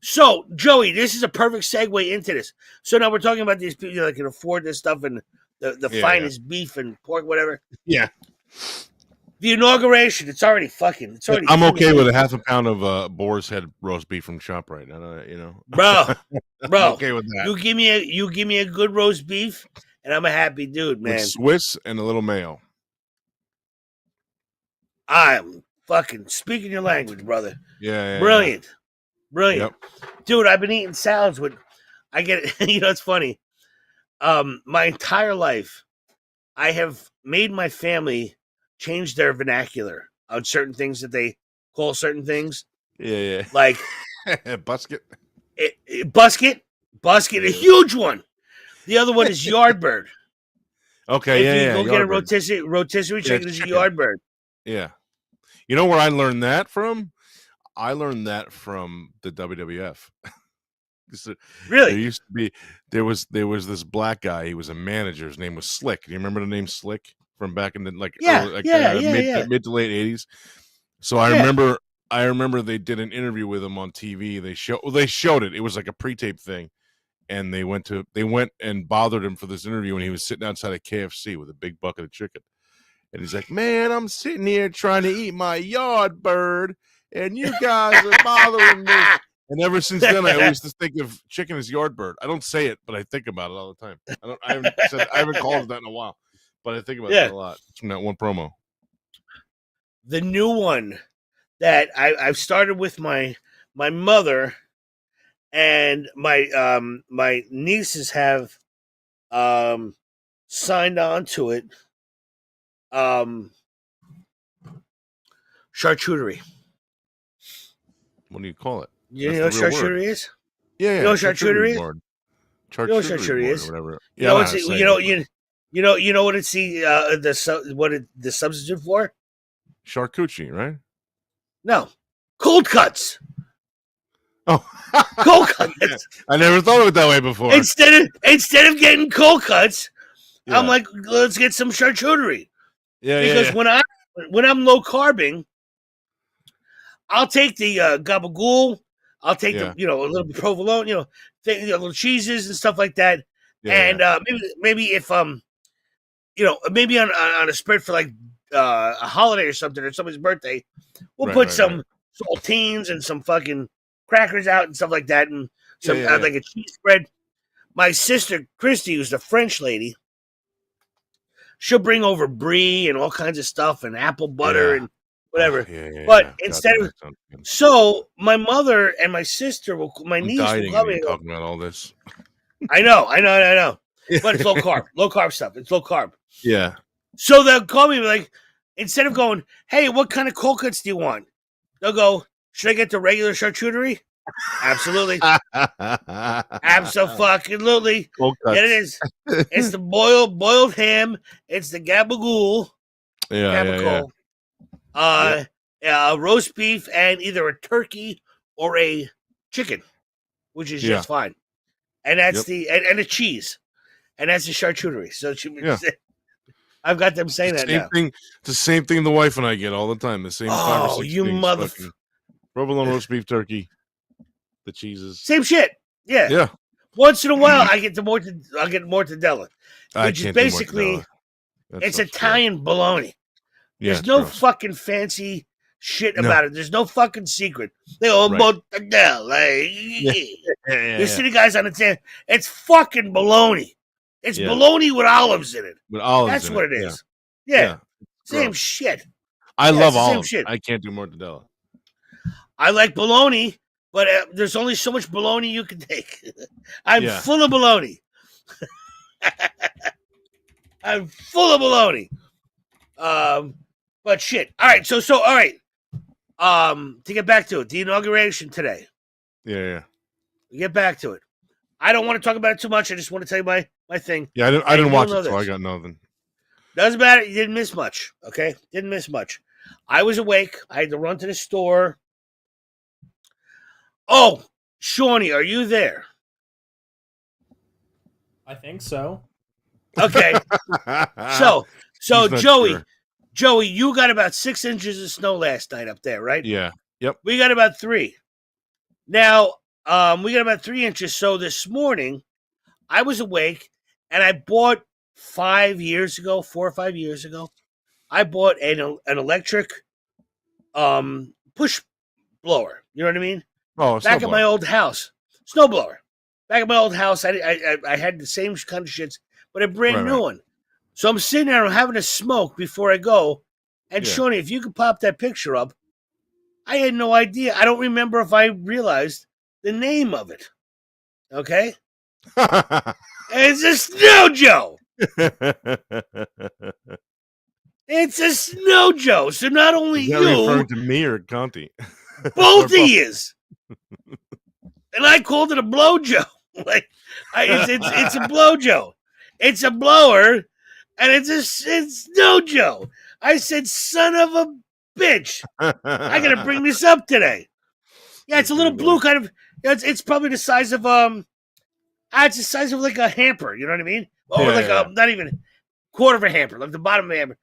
So, Joey, this is a perfect segue into this. So now we're talking about these people that can afford this stuff and the finest beef and pork, whatever. Yeah. The inauguration. It's already fucking. It's already. I'm okay with a half a pound of boar's head roast beef from ShopRite. Bro. I'm okay with that. You give me a good roast beef, and I'm a happy dude, man. With Swiss and a little mayo. I'm fucking speaking your language, brother. Yeah. Brilliant. Yep. Dude, I've been eating salads with. I get it. It's funny. My entire life, I have made my family change their vernacular on certain things that they call certain things. Yeah. Like busket. Busket, a huge one. The other one is yardbird. Okay, if you go get a yardbird. rotisserie chicken, it's a yardbird. Yeah. You know where I learned that from? I learned that from the WWF. Really? There was this black guy. He was a manager. His name was Slick. Do you remember the name Slick from back in the mid to late 80s? So I remember they did an interview with him on TV. They showed it. It was like a pre-tape thing. And they went and bothered him for this interview when he was sitting outside of KFC with a big bucket of chicken. And he's like, "Man, I'm sitting here trying to eat my yard bird, and you guys are bothering me." And ever since then, I always just think of chicken as yard bird. I don't say it, but I think about it all the time. I haven't called it that in a while, but I think about it a lot. It's from that one promo. The new one that I've started with my mother. And my nieces have signed on to it. Charcuterie. What do you call it? You know what charcuterie is? Yeah. You know what charcuterie is? You know what charcuterie is? Or whatever. You know what it's the substitute for? Charcuterie, right? No, cold cuts. Oh, cold cuts. I never thought of it that way before. Instead of getting cold cuts, I'm like, let's get some charcuterie. Yeah, because when I'm low carbing, I'll take the gabagool. I'll take the a little bit provolone, little cheeses and stuff like that. And maybe if maybe on a spread for like a holiday or something or somebody's birthday, we'll put some saltines and some fucking crackers out and stuff like that, and some like a cheese spread. My sister Christy, who's the French lady, she'll bring over brie and all kinds of stuff and apple butter and whatever. But instead of so, my mother and my sister my niece will come in talking about all this. I know, but it's low carb stuff. It's low carb. Yeah. So they'll call me like, instead of going, "Hey, what kind of cold cuts do you want?" They'll go, "Should I get the regular charcuterie?" Absolutely. Absolutely. Yeah, it is. It's the boiled ham. It's the gabagool. Roast beef and either a turkey or a chicken, which is just fine. And that's and a cheese. And that's the charcuterie. So I've got them saying that now. It's the same thing the wife and I get all the time. The same 5 or 6 you things. Provolone roast beef, turkey, the cheeses. Same shit. Yeah. Once in a while, I'll get mortadella, which is basically it's Italian bologna. There's no fucking fancy shit about it. There's no fucking secret. They go mortadella. You see the guys on the stand. It's fucking bologna. It's bologna with olives in it. That's what it is. Yeah. Same shit. I love olives. I can't do mortadella. I like bologna, but there's only so much bologna you can take. I'm full of bologna. I'm full of bologna. But shit. All right. So all right. To get back to it, the inauguration today. Yeah. Get back to it. I don't want to talk about it too much. I just want to tell you my thing. Yeah, I didn't watch it, so I got nothing. Doesn't matter. You didn't miss much. Okay? Didn't miss much. I was awake. I had to run to the store. Oh, Shawnee, are you there? I think so. Okay. So Joey, sure. Joey, you got about 6 inches of snow last night up there, right? Yeah. Yep. We got about 3. Now, we got about 3 inches. So this morning, I was awake, and I bought 4 or 5 years ago, I bought an electric push blower. You know what I mean? Oh, back at my old house, snowblower. Back at my old house, I had the same kind of shits, but a brand new one. So I'm sitting there, I'm having a smoke before I go. And Shawnee, if you could pop that picture up, I had no idea. I don't remember if I realized the name of it. Okay? It's a Snow Joe. It's a Snow Joe. So not only Is that you, referring to me or Conte? both of yous. And I called it a blow Joe. Like it's a blow Joe. It's a blower, and it's Snow Joe. I said, son of a bitch. I gotta bring this up today. Yeah, it's a little blue kind of. It's probably the size of it's the size of like a hamper. You know what I mean? Or not even quarter of a hamper, like the bottom of a hamper.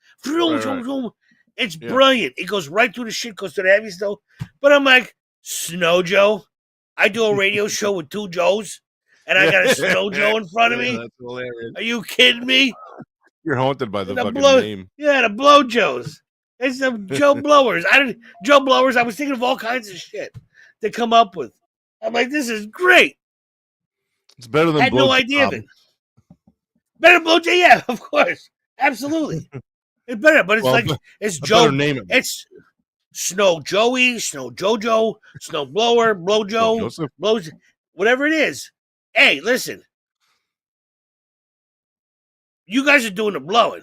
It's brilliant. It goes right through the shit, goes to the heavy snow. But I'm like, Snow Joe. I do a radio show with two Joes, and I got a Snow Joe in front of me. That's hilarious. Are you kidding me? You're haunted by the fucking name. Yeah, the Blow Joes. It's the Joe Blowers. Joe Blowers. I was thinking of all kinds of shit to come up with. I'm like, this is great. It's better than. Had no idea of it. Better than Blow Joe, yeah, of course, absolutely. It's better, but it's it's Joe. It's Snow Joey, Snow Jojo, Snow Blower, Blow Joe, Blows, whatever it is. Hey, listen. You guys are doing the blowing.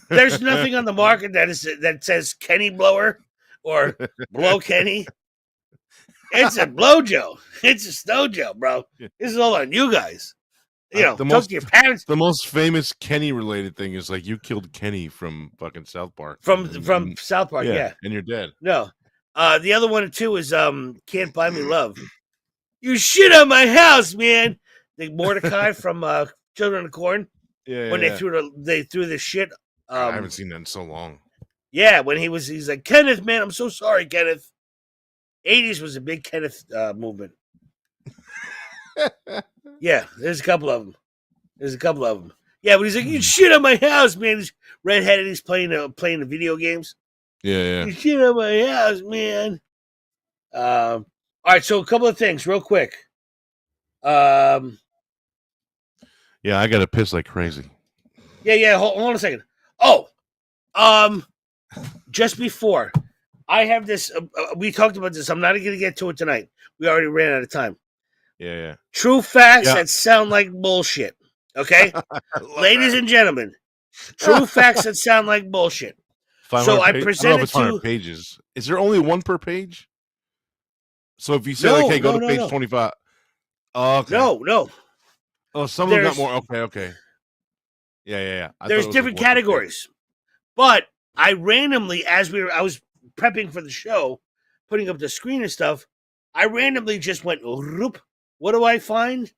There's nothing on the market that says Kenny Blower or Blow Kenny. It's a Blow Joe. It's a Snow Joe, bro. This is all on you guys. You know, talk to your parents. The most famous Kenny related thing is like you killed Kenny from fucking South Park. From South Park, yeah. And you're dead. No. The other one too is Can't Buy Me Love. You shit on my house, man. The Mordecai from Children of the Corn. Yeah. When they threw the shit. I haven't seen that in so long. Yeah, when he's like, Kenneth, man, I'm so sorry, Kenneth. 80s was a big Kenneth movement. Yeah, there's a couple of them. Yeah, but he's like, you shit on my house, man. He's redheaded. He's playing the video games. Yeah. You shit on my house, man. All right, so a couple of things real quick. Yeah, I got to piss like crazy. Yeah. Hold on a second. Just before, I have this. We talked about this. I'm not going to get to it tonight. We already ran out of time. Yeah. True facts that sound like bullshit. Okay, ladies and gentlemen, true facts that sound like bullshit. So I presented to pages. Is there only one per page? So if you say like, "Hey, go to page 25." Oh, okay. No. Oh, some of them got more. Okay. Yeah. There's different categories, but I randomly, I was prepping for the show, putting up the screen and stuff. I randomly just went, "Roop." What do I find?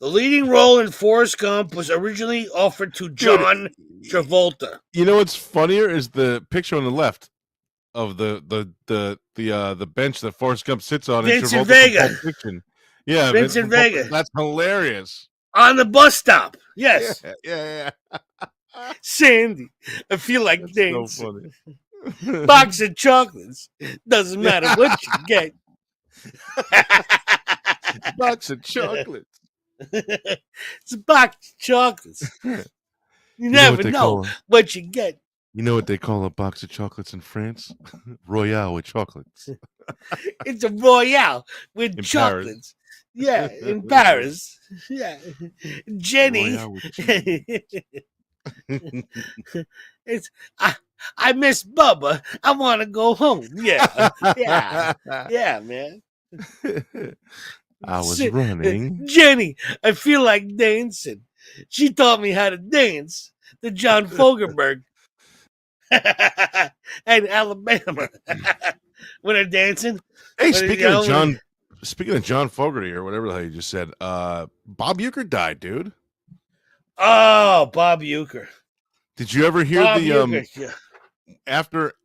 The leading role in Forrest Gump was originally offered to John Travolta. You know what's funnier is the picture on the left of the bench that Forrest Gump sits on. Vincent Vega. Yeah, Vincent Vega. That's hilarious. On the bus stop. Yes. Yeah. Sandy, I feel like dancing. So funny. Box of chocolates. Doesn't matter what you get. Box of chocolates. It's a box of chocolates. You never know what you get. You know what they call a box of chocolates in France? Royale with chocolates. It's a Royale with in chocolates. Paris. Yeah, in Paris. Yeah. Jenny. It's I miss Bubba. I want to go home. Yeah, man. I was running. Jenny, I feel like dancing. She taught me how to dance. The John Fogelberg and Alabama. When they're dancing. Hey, speaking of John Fogerty or whatever the hell you just said, Bob Uecker died, dude. Oh, Bob Uecker. Did you ever hear Bob the Uecker,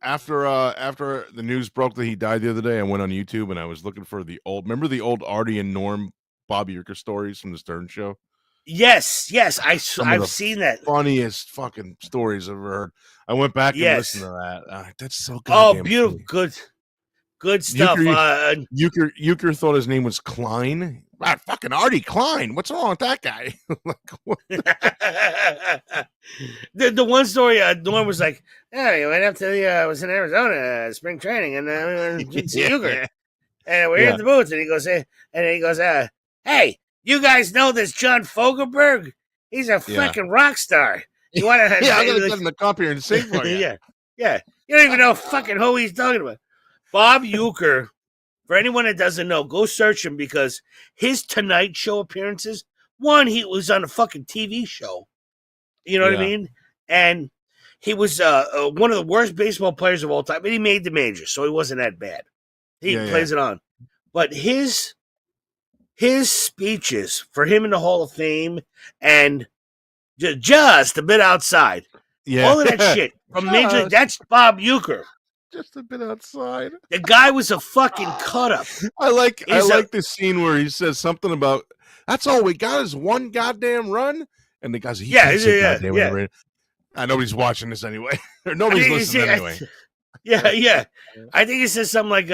after the news broke that he died the other day? I went on YouTube and I was looking for remember the old Artie and Norm Bob Uecker stories from the Stern Show? Yes, I've the seen that. Funniest fucking stories I've heard. I went back and Yes. listened to that. That's so Oh, goddamn beautiful, funny. good stuff. Euchre thought his name was Klein. Ah, fucking Artie Klein. What's wrong with that guy? Like, what? The one story, Norm was like, "Yeah, I went up to I was in Arizona spring training, and we went to see Euchre, and we're in the booth." And he goes, "Hey, you guys know this John Fogelberg? He's a fucking rock star. You want to? I'm gonna get him to come up here and sing for you." yeah. You don't even know fucking who he's talking about. Bob Euchre. For anyone that doesn't know, go search him because his Tonight Show appearances. One, he was on a fucking TV show. You know what I mean? And he was one of the worst baseball players of all time, but he made the majors, so he wasn't that bad. He plays it on. But his speeches for him in the Hall of Fame and just a bit outside, all of that shit from Major League, that's Bob Euchre. Just a bit outside. The guy was a fucking cut up. I like this scene where he says something about that's all we got is one goddamn run, and the guy's nobody's watching this anyway. Or nobody's listening anyway. Yeah. I think he says something like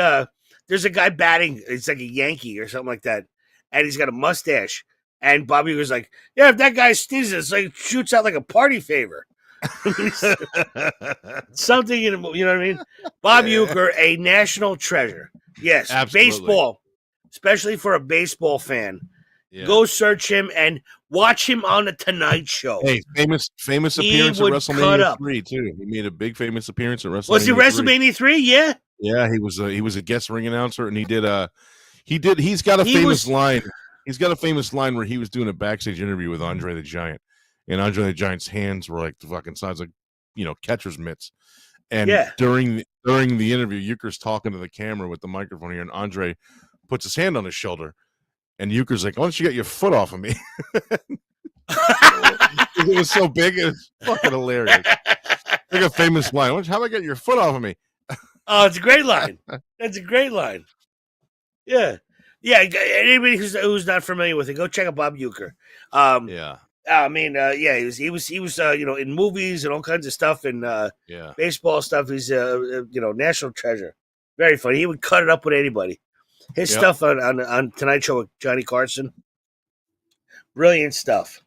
there's a guy batting, it's like a Yankee or something like that, and he's got a mustache. And Bobby was like, "Yeah, if that guy sneezes, like shoots out like a party favor." Something you know what I mean? Bob Euchre, a national treasure. Yes, absolutely. Baseball, especially for a baseball fan. Yeah. Go search him and watch him on the Tonight Show. Hey, famous appearance at WrestleMania 3 too. He made a big famous appearance at WrestleMania. Was he WrestleMania 3? Yeah. Yeah, he was a guest ring announcer, and he's got a famous line. He's got a famous line where he was doing a backstage interview with Andre the Giant. And Andre the Giant's hands were like the fucking size of, catcher's mitts. And during the interview, Euchre's talking to the camera with the microphone here, and Andre puts his hand on his shoulder, and Euchre's like, "Why don't you get your foot off of me?" It was so big, it was fucking hilarious. Like a famous line. How do I get your foot off of me? Oh, it's a great line. That's a great line. Yeah. Anybody who's not familiar with it, go check out Bob Euchre. I mean, he was in movies and all kinds of stuff and baseball stuff. He's national treasure. Very funny. He would cut it up with anybody. His stuff on Tonight Show with Johnny Carson. Brilliant stuff.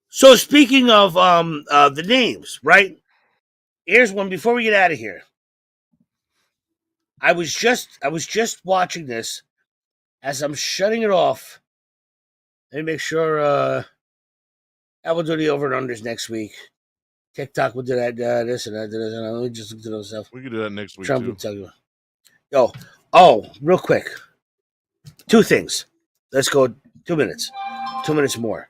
So speaking of the names, right? Here's one before we get out of here. I was just watching this as I'm shutting it off. Let me make sure I will do the over and unders next week. TikTok will do that, this and that. Let me just look at those stuff. We can do that next week. Trump will tell you. Real quick. 2 things. Let's go 2 minutes. 2 minutes more.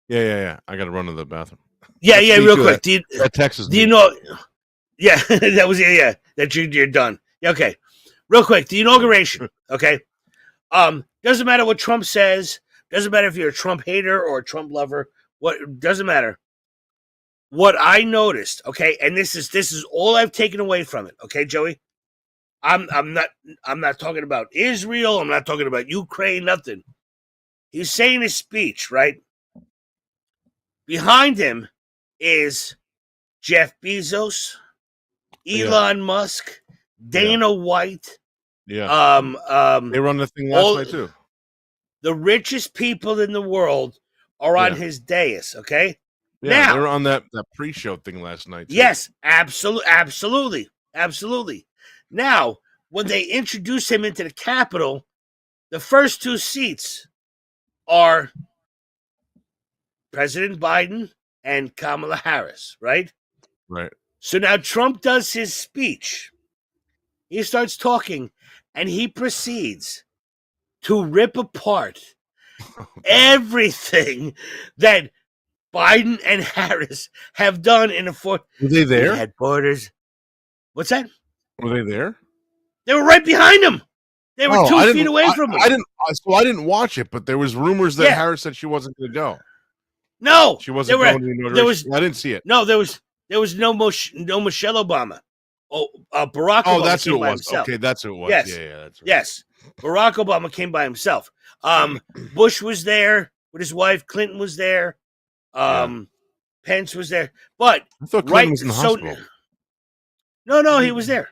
Yeah. I got to run to the bathroom. Yeah, real quick. That Texas. Do you know? Yeah, that was that you're done. Okay, real quick. The inauguration. Okay. Doesn't matter what Trump says. Doesn't matter if you're a Trump hater or a Trump lover. What doesn't matter. What I noticed, okay, and this is all I've taken away from it, okay, Joey. I'm not talking about Israel. I'm not talking about Ukraine. Nothing. He's saying his speech, right? Behind him is Jeff Bezos, Elon Musk, Dana White. Yeah. They run the thing last night too. The richest people in the world are on his dais, okay? Yeah, now, they were on that pre-show thing last night, too. Yes, absolutely. Now, when they introduce him into the Capitol, the first 2 seats are President Biden and Kamala Harris, right? Right. So now Trump does his speech. He starts talking, and he proceeds to rip apart everything that Biden and Harris have done in the Were they there? They had borders. What's that? Were they there? They were right behind him. They were 2 feet away from him. I didn't watch it, but there was rumors that Harris said she wasn't going to go. No, she wasn't going to the inauguration. I didn't see it. No, there was no Michelle Obama. Barack Obama that's came who it by was. himself. Okay, that's who it was. Yes. Yeah, that's right. Yes. Barack Obama came by himself. Bush was there. with his wife. Clinton was there. Pence was there. But I thought Clinton was in the hospital. No, he was there.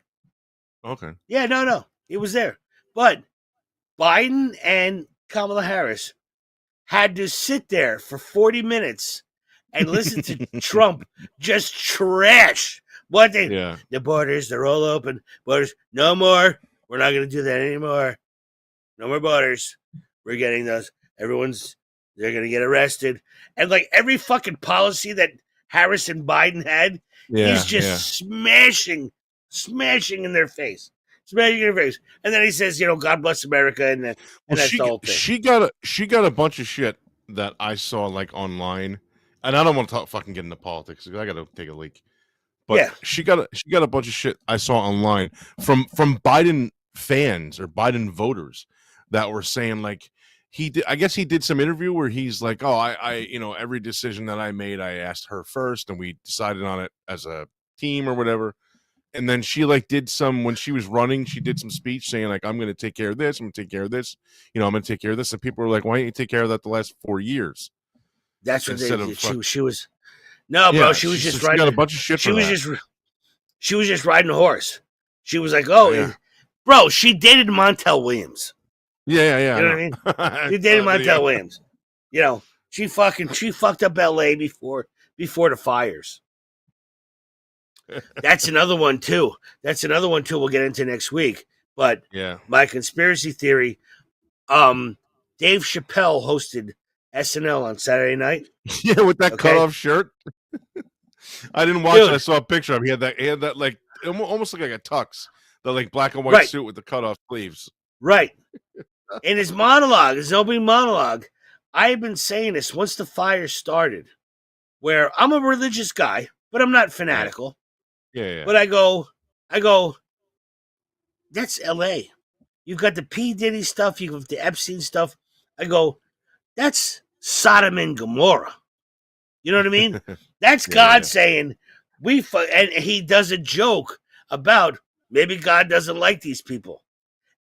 Okay. Yeah, no, he was there. But Biden and Kamala Harris had to sit there for 40 minutes and listen to Trump just trash. The borders, they're all open. Borders, no more. We're not going to do that anymore. No more borders. We're getting those. They're going to get arrested. And like every fucking policy that Harris and Biden had, he's just smashing in their face. Smashing in their face. And then he says, God bless America. And that's the whole thing. She got a bunch of shit that I saw like online. And I don't want to fucking get into politics because I got to take a leak. But she got a bunch of shit I saw online from Biden fans or Biden voters that were saying like I guess he did some interview where he's like, oh, I every decision that I made, I asked her first and we decided on it as a team or whatever. And then she like did when she was running, she did some speech saying like, I'm going to take care of this. I'm going to take care of this. I'm going to take care of this. And people were like, why didn't you take care of that the last 4 years? That's what they did. She was. No, bro, she was just riding. She got a bunch of shit. She was just riding a horse. She was like, bro, she dated Montel Williams. Yeah. You know what I mean? She dated Montel Williams. She fucked up LA before the fires. That's another one too. We'll get into next week. But my conspiracy theory, Dave Chappelle hosted SNL on Saturday night. Yeah, with that cutoff shirt. I didn't watch it. I saw a picture of him. He had that like almost like a tux, the like black and white suit with the cutoff sleeves. Right. In his opening monologue, I have been saying this once the fire started, where I'm a religious guy, but I'm not fanatical. Yeah. But I go, that's LA. You've got the P. Diddy stuff, you've got the Epstein stuff. I go, that's Sodom and Gomorrah. You know what I mean? That's God saying, and he does a joke about maybe God doesn't like these people.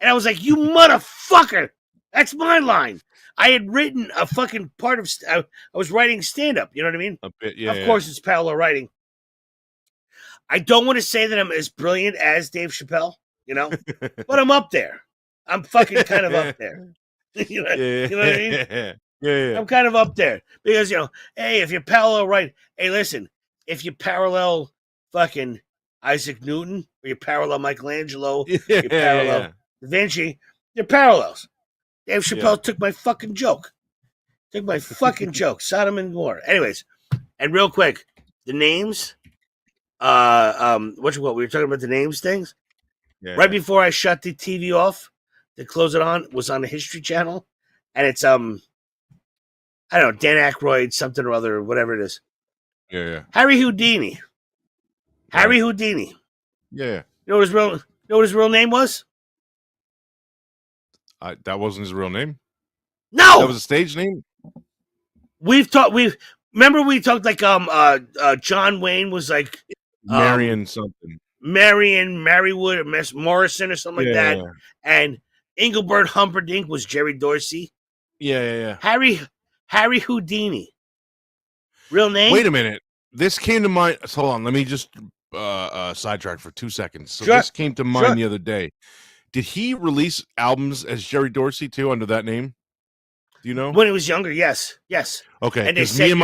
And I was like, you motherfucker. That's my line. I had written a fucking part of, I was writing stand-up. You know what I mean? A bit, Of course, it's parallel writing. I don't want to say that I'm as brilliant as Dave Chappelle, but I'm up there. I'm fucking kind of up there. You know what I mean? Yeah. I'm kind of up there because, hey, if you parallel write, hey, listen, if you parallel fucking Isaac Newton or you parallel Michelangelo, you parallel Da Vinci, you're parallels. Dave Chappelle took my fucking joke. Sodom and Gomorrah. Anyways, and real quick, the names, what we were talking about the names things. Yeah. Right before I shut the TV off to close it on was on the History Channel, and it's I don't know, Dan Aykroyd, something or other, whatever it is. Yeah. Harry Houdini. Harry Houdini. Yeah. You know what his real name was? That wasn't his real name. No, that was a stage name. We talked like John Wayne was like Marion something. Marywood or Morrison or something like that. And Engelbert Humperdinck was Jerry Dorsey. Yeah. Harry Houdini. Real name? Wait a minute. This came to mind. Hold on. Let me just sidetrack for 2 seconds. So sure. This came to mind the other day. Did he release albums as Jerry Dorsey too under that name? Do you know? When he was younger, yes. Okay. And they said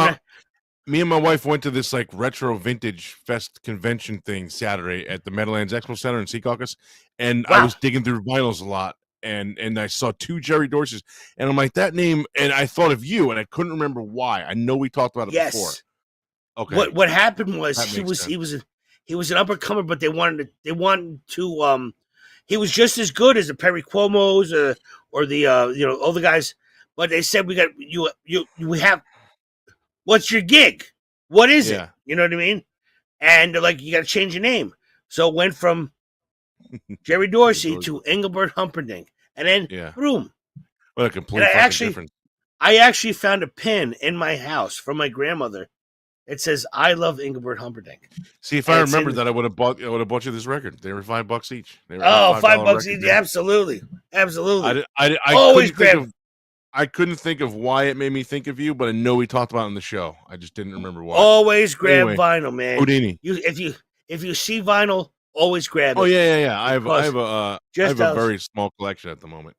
me and my wife went to this like retro vintage fest convention thing Saturday at the Meadowlands Expo Center in Secaucus, and I was digging through vinyls a lot, and I saw 2 Jerry Dorseys, and I'm like, that name, and I thought of you, and I couldn't remember why. I know we talked about it before. Okay. What happened was he was an up and comer, but they wanted to he was just as good as the Perry Cuomo's or the all the guys, but they said we have. What's your gig? What is it? You know what I mean? And they're like, you got to change your name. So it went from Jerry Dorsey to Engelbert Humperdinck, and then boom. What a complete difference. I actually found a pin in my house from my grandmother. It says, "I love Engelbert Humperdinck." See, if I remembered that, I would have bought you this record. They were $5 each. $5 each. Absolutely. I always grab. I couldn't think of why it made me think of you, but I know we talked about it on the show. I just didn't remember why. Always grab Anyway, vinyl, man. Houdini. If you see vinyl, always grab it. Oh yeah. I have Just a very small collection at the moment.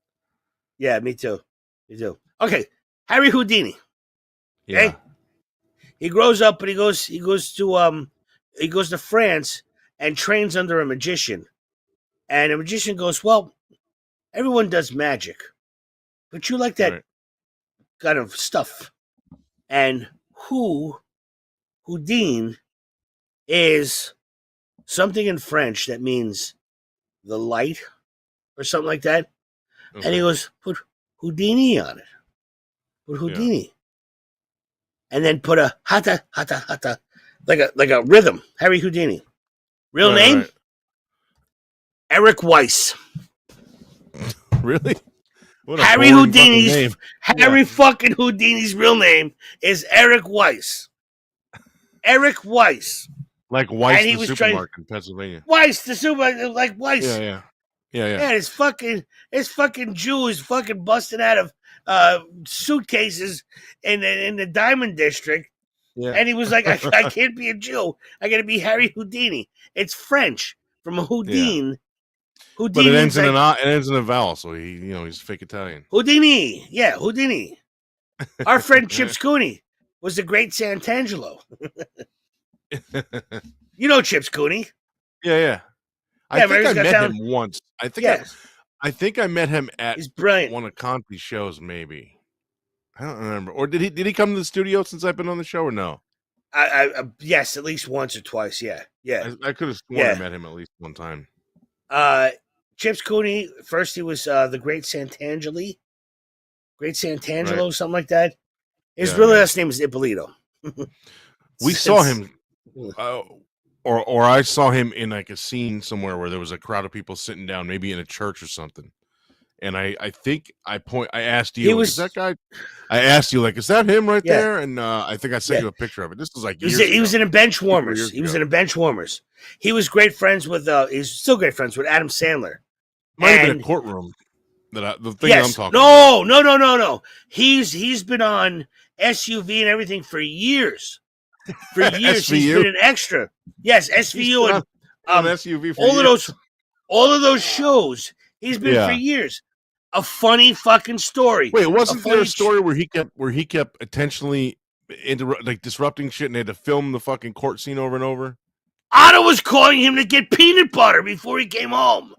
Yeah, me too. Okay, Harry Houdini. Okay, Yeah. he grows up, but he goes to France and trains under a magician. And the magician goes, well, everyone does magic, but you like that kind of stuff. And Houdin is something in French that means the light or something like that. Okay. And he goes, put Houdini on it. Put Houdini. Yeah. And then put a hata, hata, hata, like a rhythm. Harry Houdini. Real name? Right. Eric Weiss. Really? Harry Houdini's fucking Houdini's real name is Eric Weiss. Eric Weiss. Like Weiss the supermarket in Pennsylvania. Weiss the supermarket, like Weiss. Yeah. Yeah, this fucking Jew is fucking busting out of suitcases in the Diamond District. Yeah. And he was like, I can't be a Jew. I got to be Harry Houdini. It's French from Houdin. Yeah. Houdini, but it ends in a vowel, so he's fake Italian. Houdini, yeah, Houdini. Our friend Chips Cooney was the great Santangelo. You know Chips Cooney? Yeah. I think I met him once. I think I met him at one of Conte's shows, maybe. I don't remember. Or did he come to the studio since I've been on the show, or no? Yes, at least once or twice. Yeah. I could have sworn I met him at least one time. Chips Cooney, first he was the Great Santangelo, something like that. His real last name is Ippolito. We saw him, or I saw him in like a scene somewhere where there was a crowd of people sitting down, maybe in a church or something. And I think I asked you, is that guy? I asked you, like, is that him right there? And I think I sent you a picture of it. This was like he was in a bench warmers. He was in a bench warmers. He was great friends with. He's still great friends with Adam Sandler. Might have been a courtroom. The thing I'm talking about. No. He's been on SUV and everything for years. For years, he's been an extra. Yes, SVU and SUV for all of those shows. He's been for years. A funny fucking story. Wait, wasn't there a story where he kept intentionally disrupting shit, and they had to film the fucking court scene over and over? Otto was calling him to get peanut butter before he came home.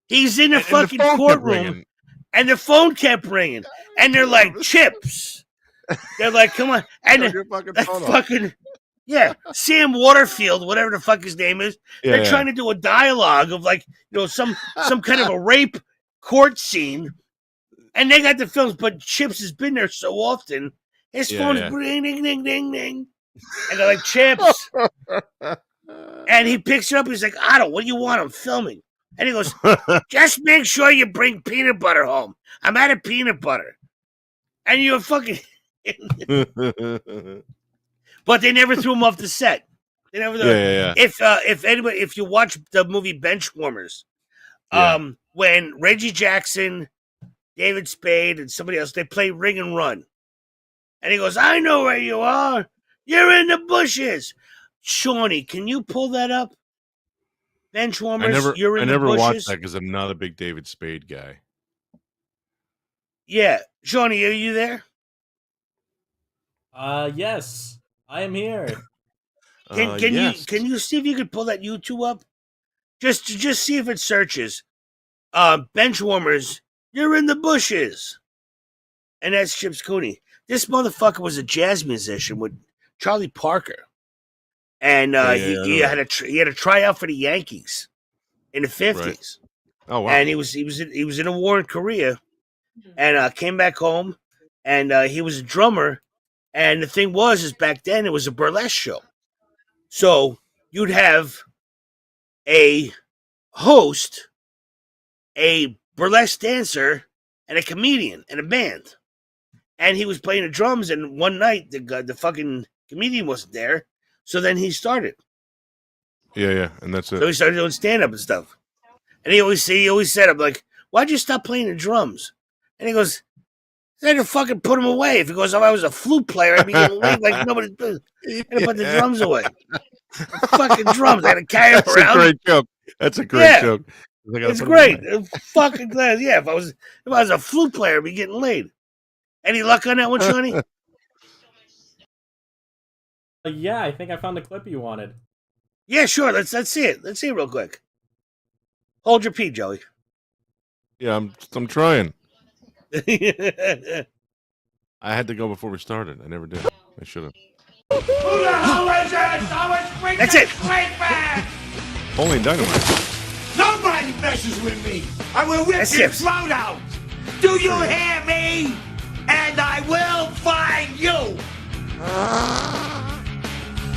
He's in the fucking courtroom, and the phone kept ringing, and they're like, Chips. They're like, come on, and Sam Waterfield, whatever the fuck his name is. They're trying to do a dialogue of some kind of a rape court scene, and they got the films, but Chips has been there so often, his phone's ding, ding, ding, ding, ding, and they're like, Chips, and he picks it up. He's like, Otto, what do you want? I'm filming. And he goes, just make sure you bring peanut butter home. I'm out of peanut butter. And you're fucking... But they never threw him off the set. They never. If you watch the movie Benchwarmers, when Reggie Jackson, David Spade, and somebody else, they play Ring and Run, and he goes, "I know where you are. You're in the bushes." Shawnee, can you pull that up? Benchwarmers. I never watched that because I'm not a big David Spade guy. Yeah, Shawnee, are you there? Yes, I am here. Can you see if you could pull that YouTube up? Just see if it searches. Benchwarmers, you're in the bushes. And that's Chips Cooney. This motherfucker was a jazz musician with Charlie Parker. And he had a tryout for the Yankees in the 50s. Right. Oh wow. And he was in a war in Korea and came back home, and he was a drummer. And the thing is back then it was a burlesque show. So you'd have a host, a burlesque dancer, and a comedian and a band. And he was playing the drums, and one night the fucking comedian wasn't there. So then he started. Yeah, and that's it. So he started doing stand-up and stuff. And he always said, I'm like, why'd you stop playing the drums? And he goes, They had to fucking put him away. If he goes, if I was a flute player, I'd be getting laid like nobody. I had to put the drums away. The fucking drums. I had to carry them around. That's a great joke. That's a great joke. It's great. Fucking glad. Yeah, if I was a flute player, I'd be getting laid. Any luck on that one, Shawnee? Yeah, I think I found the clip you wanted. Yeah, sure. Let's see it. Let's see it real quick. Hold your pee, Joey. Yeah, I'm trying. I had to go before we started. I never did. I should have. Who the hell is it? That's it. Only Dynamite. Nobody messes with me. I will rip That's your it. throat out. Do you hear me? And I will find you.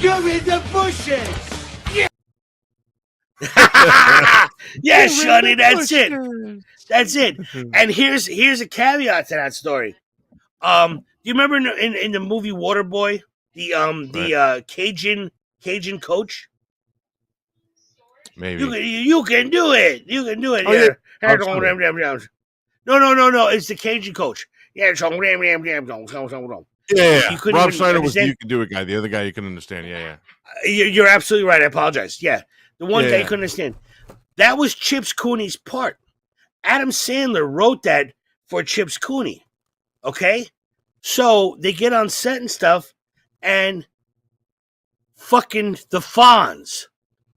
You're in the bushes. Yeah, Shawnee, that's it. That's it. And here's a caveat to that story. Do you remember in the movie Waterboy, the Cajun coach? Maybe. You can do it. You can do it. Oh, yeah. yeah. No. It's the Cajun coach. Yeah. Yeah. You Rob Schneider was the you can do it guy. The other guy you can understand. Yeah. You're absolutely right. I apologize. Yeah. The one guy you Yeah. couldn't understand. That was Chips Cooney's part. Adam Sandler wrote that for Chips Cooney. Okay? So they get on set and stuff, and fucking the Fonz,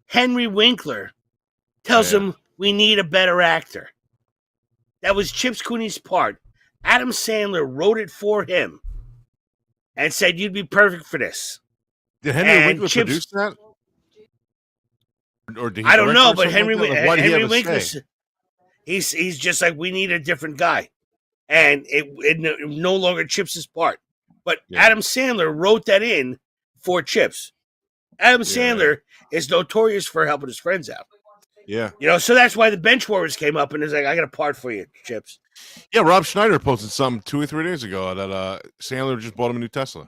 Henry Winkler, tells him we need a better actor. That was Chips Cooney's part. Adam Sandler wrote it for him and said, you'd be perfect for this. Did Henry Winkler produce that? Or did he I don't know, direct but or something like that? Like, why did he have a Winkler, say? he's just like, we need a different guy. And it no longer Chips' part. But Adam Sandler wrote that in for Chips. Adam Sandler is notorious for helping his friends out. Yeah. You know, so that's why the Bench Warmers came up and is like, I got a part for you, Chips. Yeah, Rob Schneider posted something 2 or 3 days ago that Sandler just bought him a new Tesla.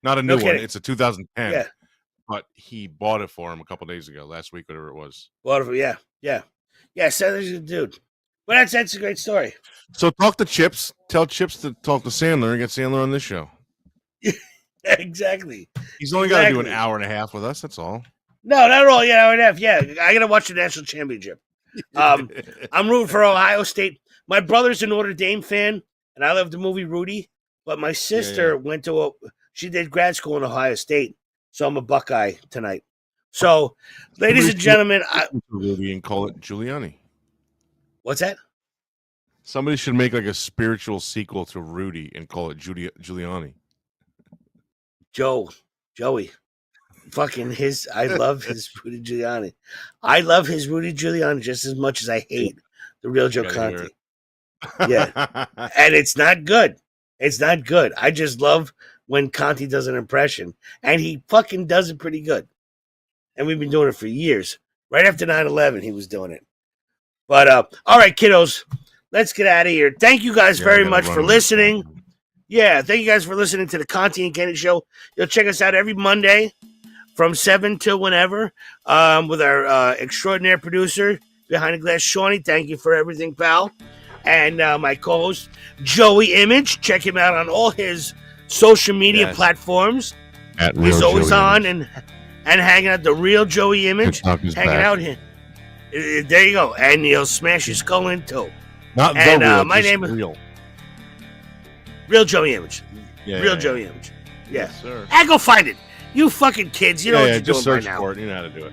Not a new one. It's a 2010. Yeah. But he bought it for him a couple days ago, last week, whatever it was. Yeah. Sandler's a good dude. But that's a great story. So talk to Chips. Tell Chips to talk to Sandler and get Sandler on this show. Exactly. He's only got to do an hour and a half with us. That's all. No, not at all. Yeah, hour and a half. Yeah, I got to watch the national championship. I'm rooting for Ohio State. My brother's a Notre Dame fan, and I love the movie Rudy. But my sister she did grad school in Ohio State, so I'm a Buckeye tonight. So, ladies and gentlemen, Rudy and call it Giuliani. What's that? Somebody should make like a spiritual sequel to Rudy and call it Giuliani. Joey. Fucking I love his Rudy Giuliani. I love his Rudy Giuliani just as much as I hate the real Joe Conte. Yeah. And it's not good. It's not good. I just love when Conte does an impression. And he fucking does it pretty good. And we've been doing it for years. Right after 9/11, he was doing it. But, all right, kiddos, let's get out of here. Thank you guys very much for listening. Yeah, thank you guys for listening to the Conte and Kenny Show. You'll check us out every Monday from 7 till whenever with our extraordinary producer behind the glass, Shawnee. Thank you for everything, pal. And my co-host, Joey Image. Check him out on all his social media platforms. He's always on and hanging out. The real Joey Image. Hanging out here. There you go. And he'll smash your skull in too. Not and, the real, my name is Real Joey Image. Real Joey Image. Yeah. Yes, sir. And go find it. You fucking kids. You know what you're doing by now. For it. You know how to do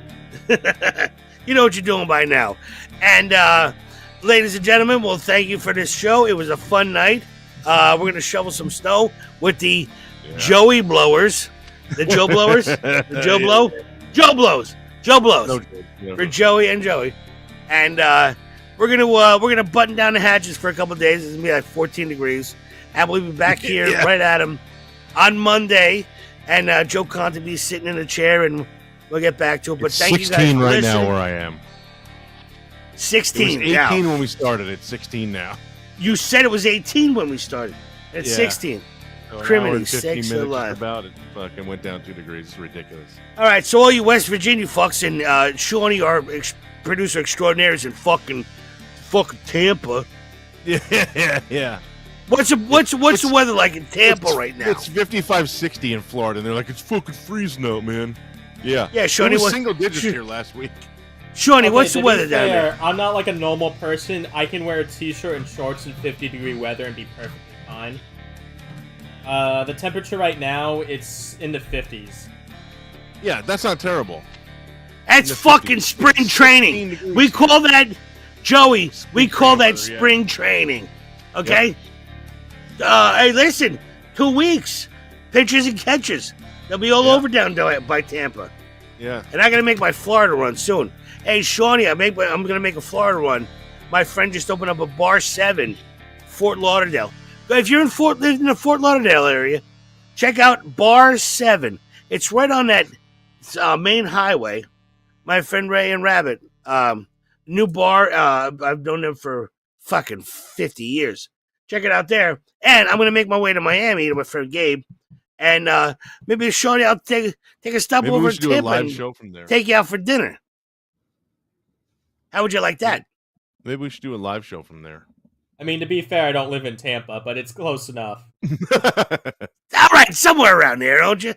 it. You know what you're doing by now. And ladies and gentlemen, well, thank you for this show. It was a fun night. We're going to shovel some snow with the Joey blowers. The Joe blowers? The Joe blow? Joe blows. Joe blows. For Joey and Joey. And we're gonna button down the hatches for a couple of days. It's gonna be like 14 degrees. And we'll be back here right at him on Monday. And Joe Conte be sitting in a chair, and we'll get back to it. But thank you guys for 16 right listening. now where I am. 16 it was 18 now. when we started. It's 16 now. You said it was 18 when we started. It's 16. So Criminy sakes minutes alive. about it fucking went down 2 degrees. It's ridiculous. All right, so all you West Virginia fucks and Shawnee, our producer extraordinaire, is in fucking Tampa. Yeah. What's the weather like in Tampa right now? It's 55, 60 in Florida, and they're like, it's fucking freezing out, man. Yeah. Yeah, Shawnee, it was single digits here last week. Shawnee, Okay, what's the to be weather down fair, there? I'm not like a normal person. I can wear a t-shirt and shorts in 50-degree weather and be perfectly fine. The temperature right now, it's in the 50s. Yeah, that's not terrible. That's fucking spring training. We call that, Joey, we call that spring training. Okay? Hey, listen, 2 weeks. Pitches and catches. They'll be all over down by Tampa. Yeah. And I'm going to make my Florida run soon. Hey, Shawnee, I'm going to make a Florida run. My friend just opened up a Bar 7, Fort Lauderdale. If you're in the Fort Lauderdale area, check out Bar 7. It's right on that main highway. My friend Ray and Rabbit. New bar. I've known them for fucking 50 years. Check it out there. And I'm going to make my way to Miami to my friend Gabe. And maybe Shawnee, I'll take a stop Maybe over we in should do a Tampa live and show from there. take you out for dinner. How would you like that? Maybe we should do a live show from there. I mean, to be fair, I don't live in Tampa, but it's close enough. All right, somewhere around there, don't you?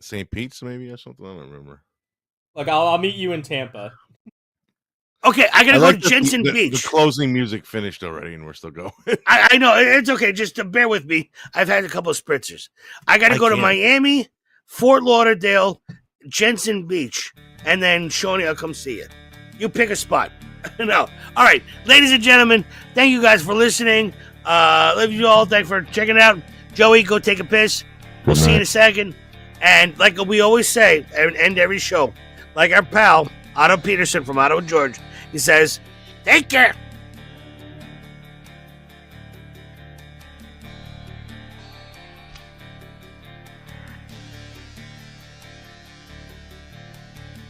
St. Pete's, maybe, or something? I don't remember. Look, I'll meet you in Tampa. Okay, I gotta go like to Jensen the Beach. The closing music finished already, and we're still going. I know, it's okay. Just bear with me. I've had a couple of spritzers. I gotta go to Miami, Fort Lauderdale, Jensen Beach, and then Shawnee, I'll come see you. You pick a spot. No. All right, ladies and gentlemen, thank you guys for listening. Love you all. Thanks for checking it out. Joey, go take a piss. We'll see you in a second. And like we always say, and end every show, like our pal, Otto Peterson from Otto and George, he says, take care.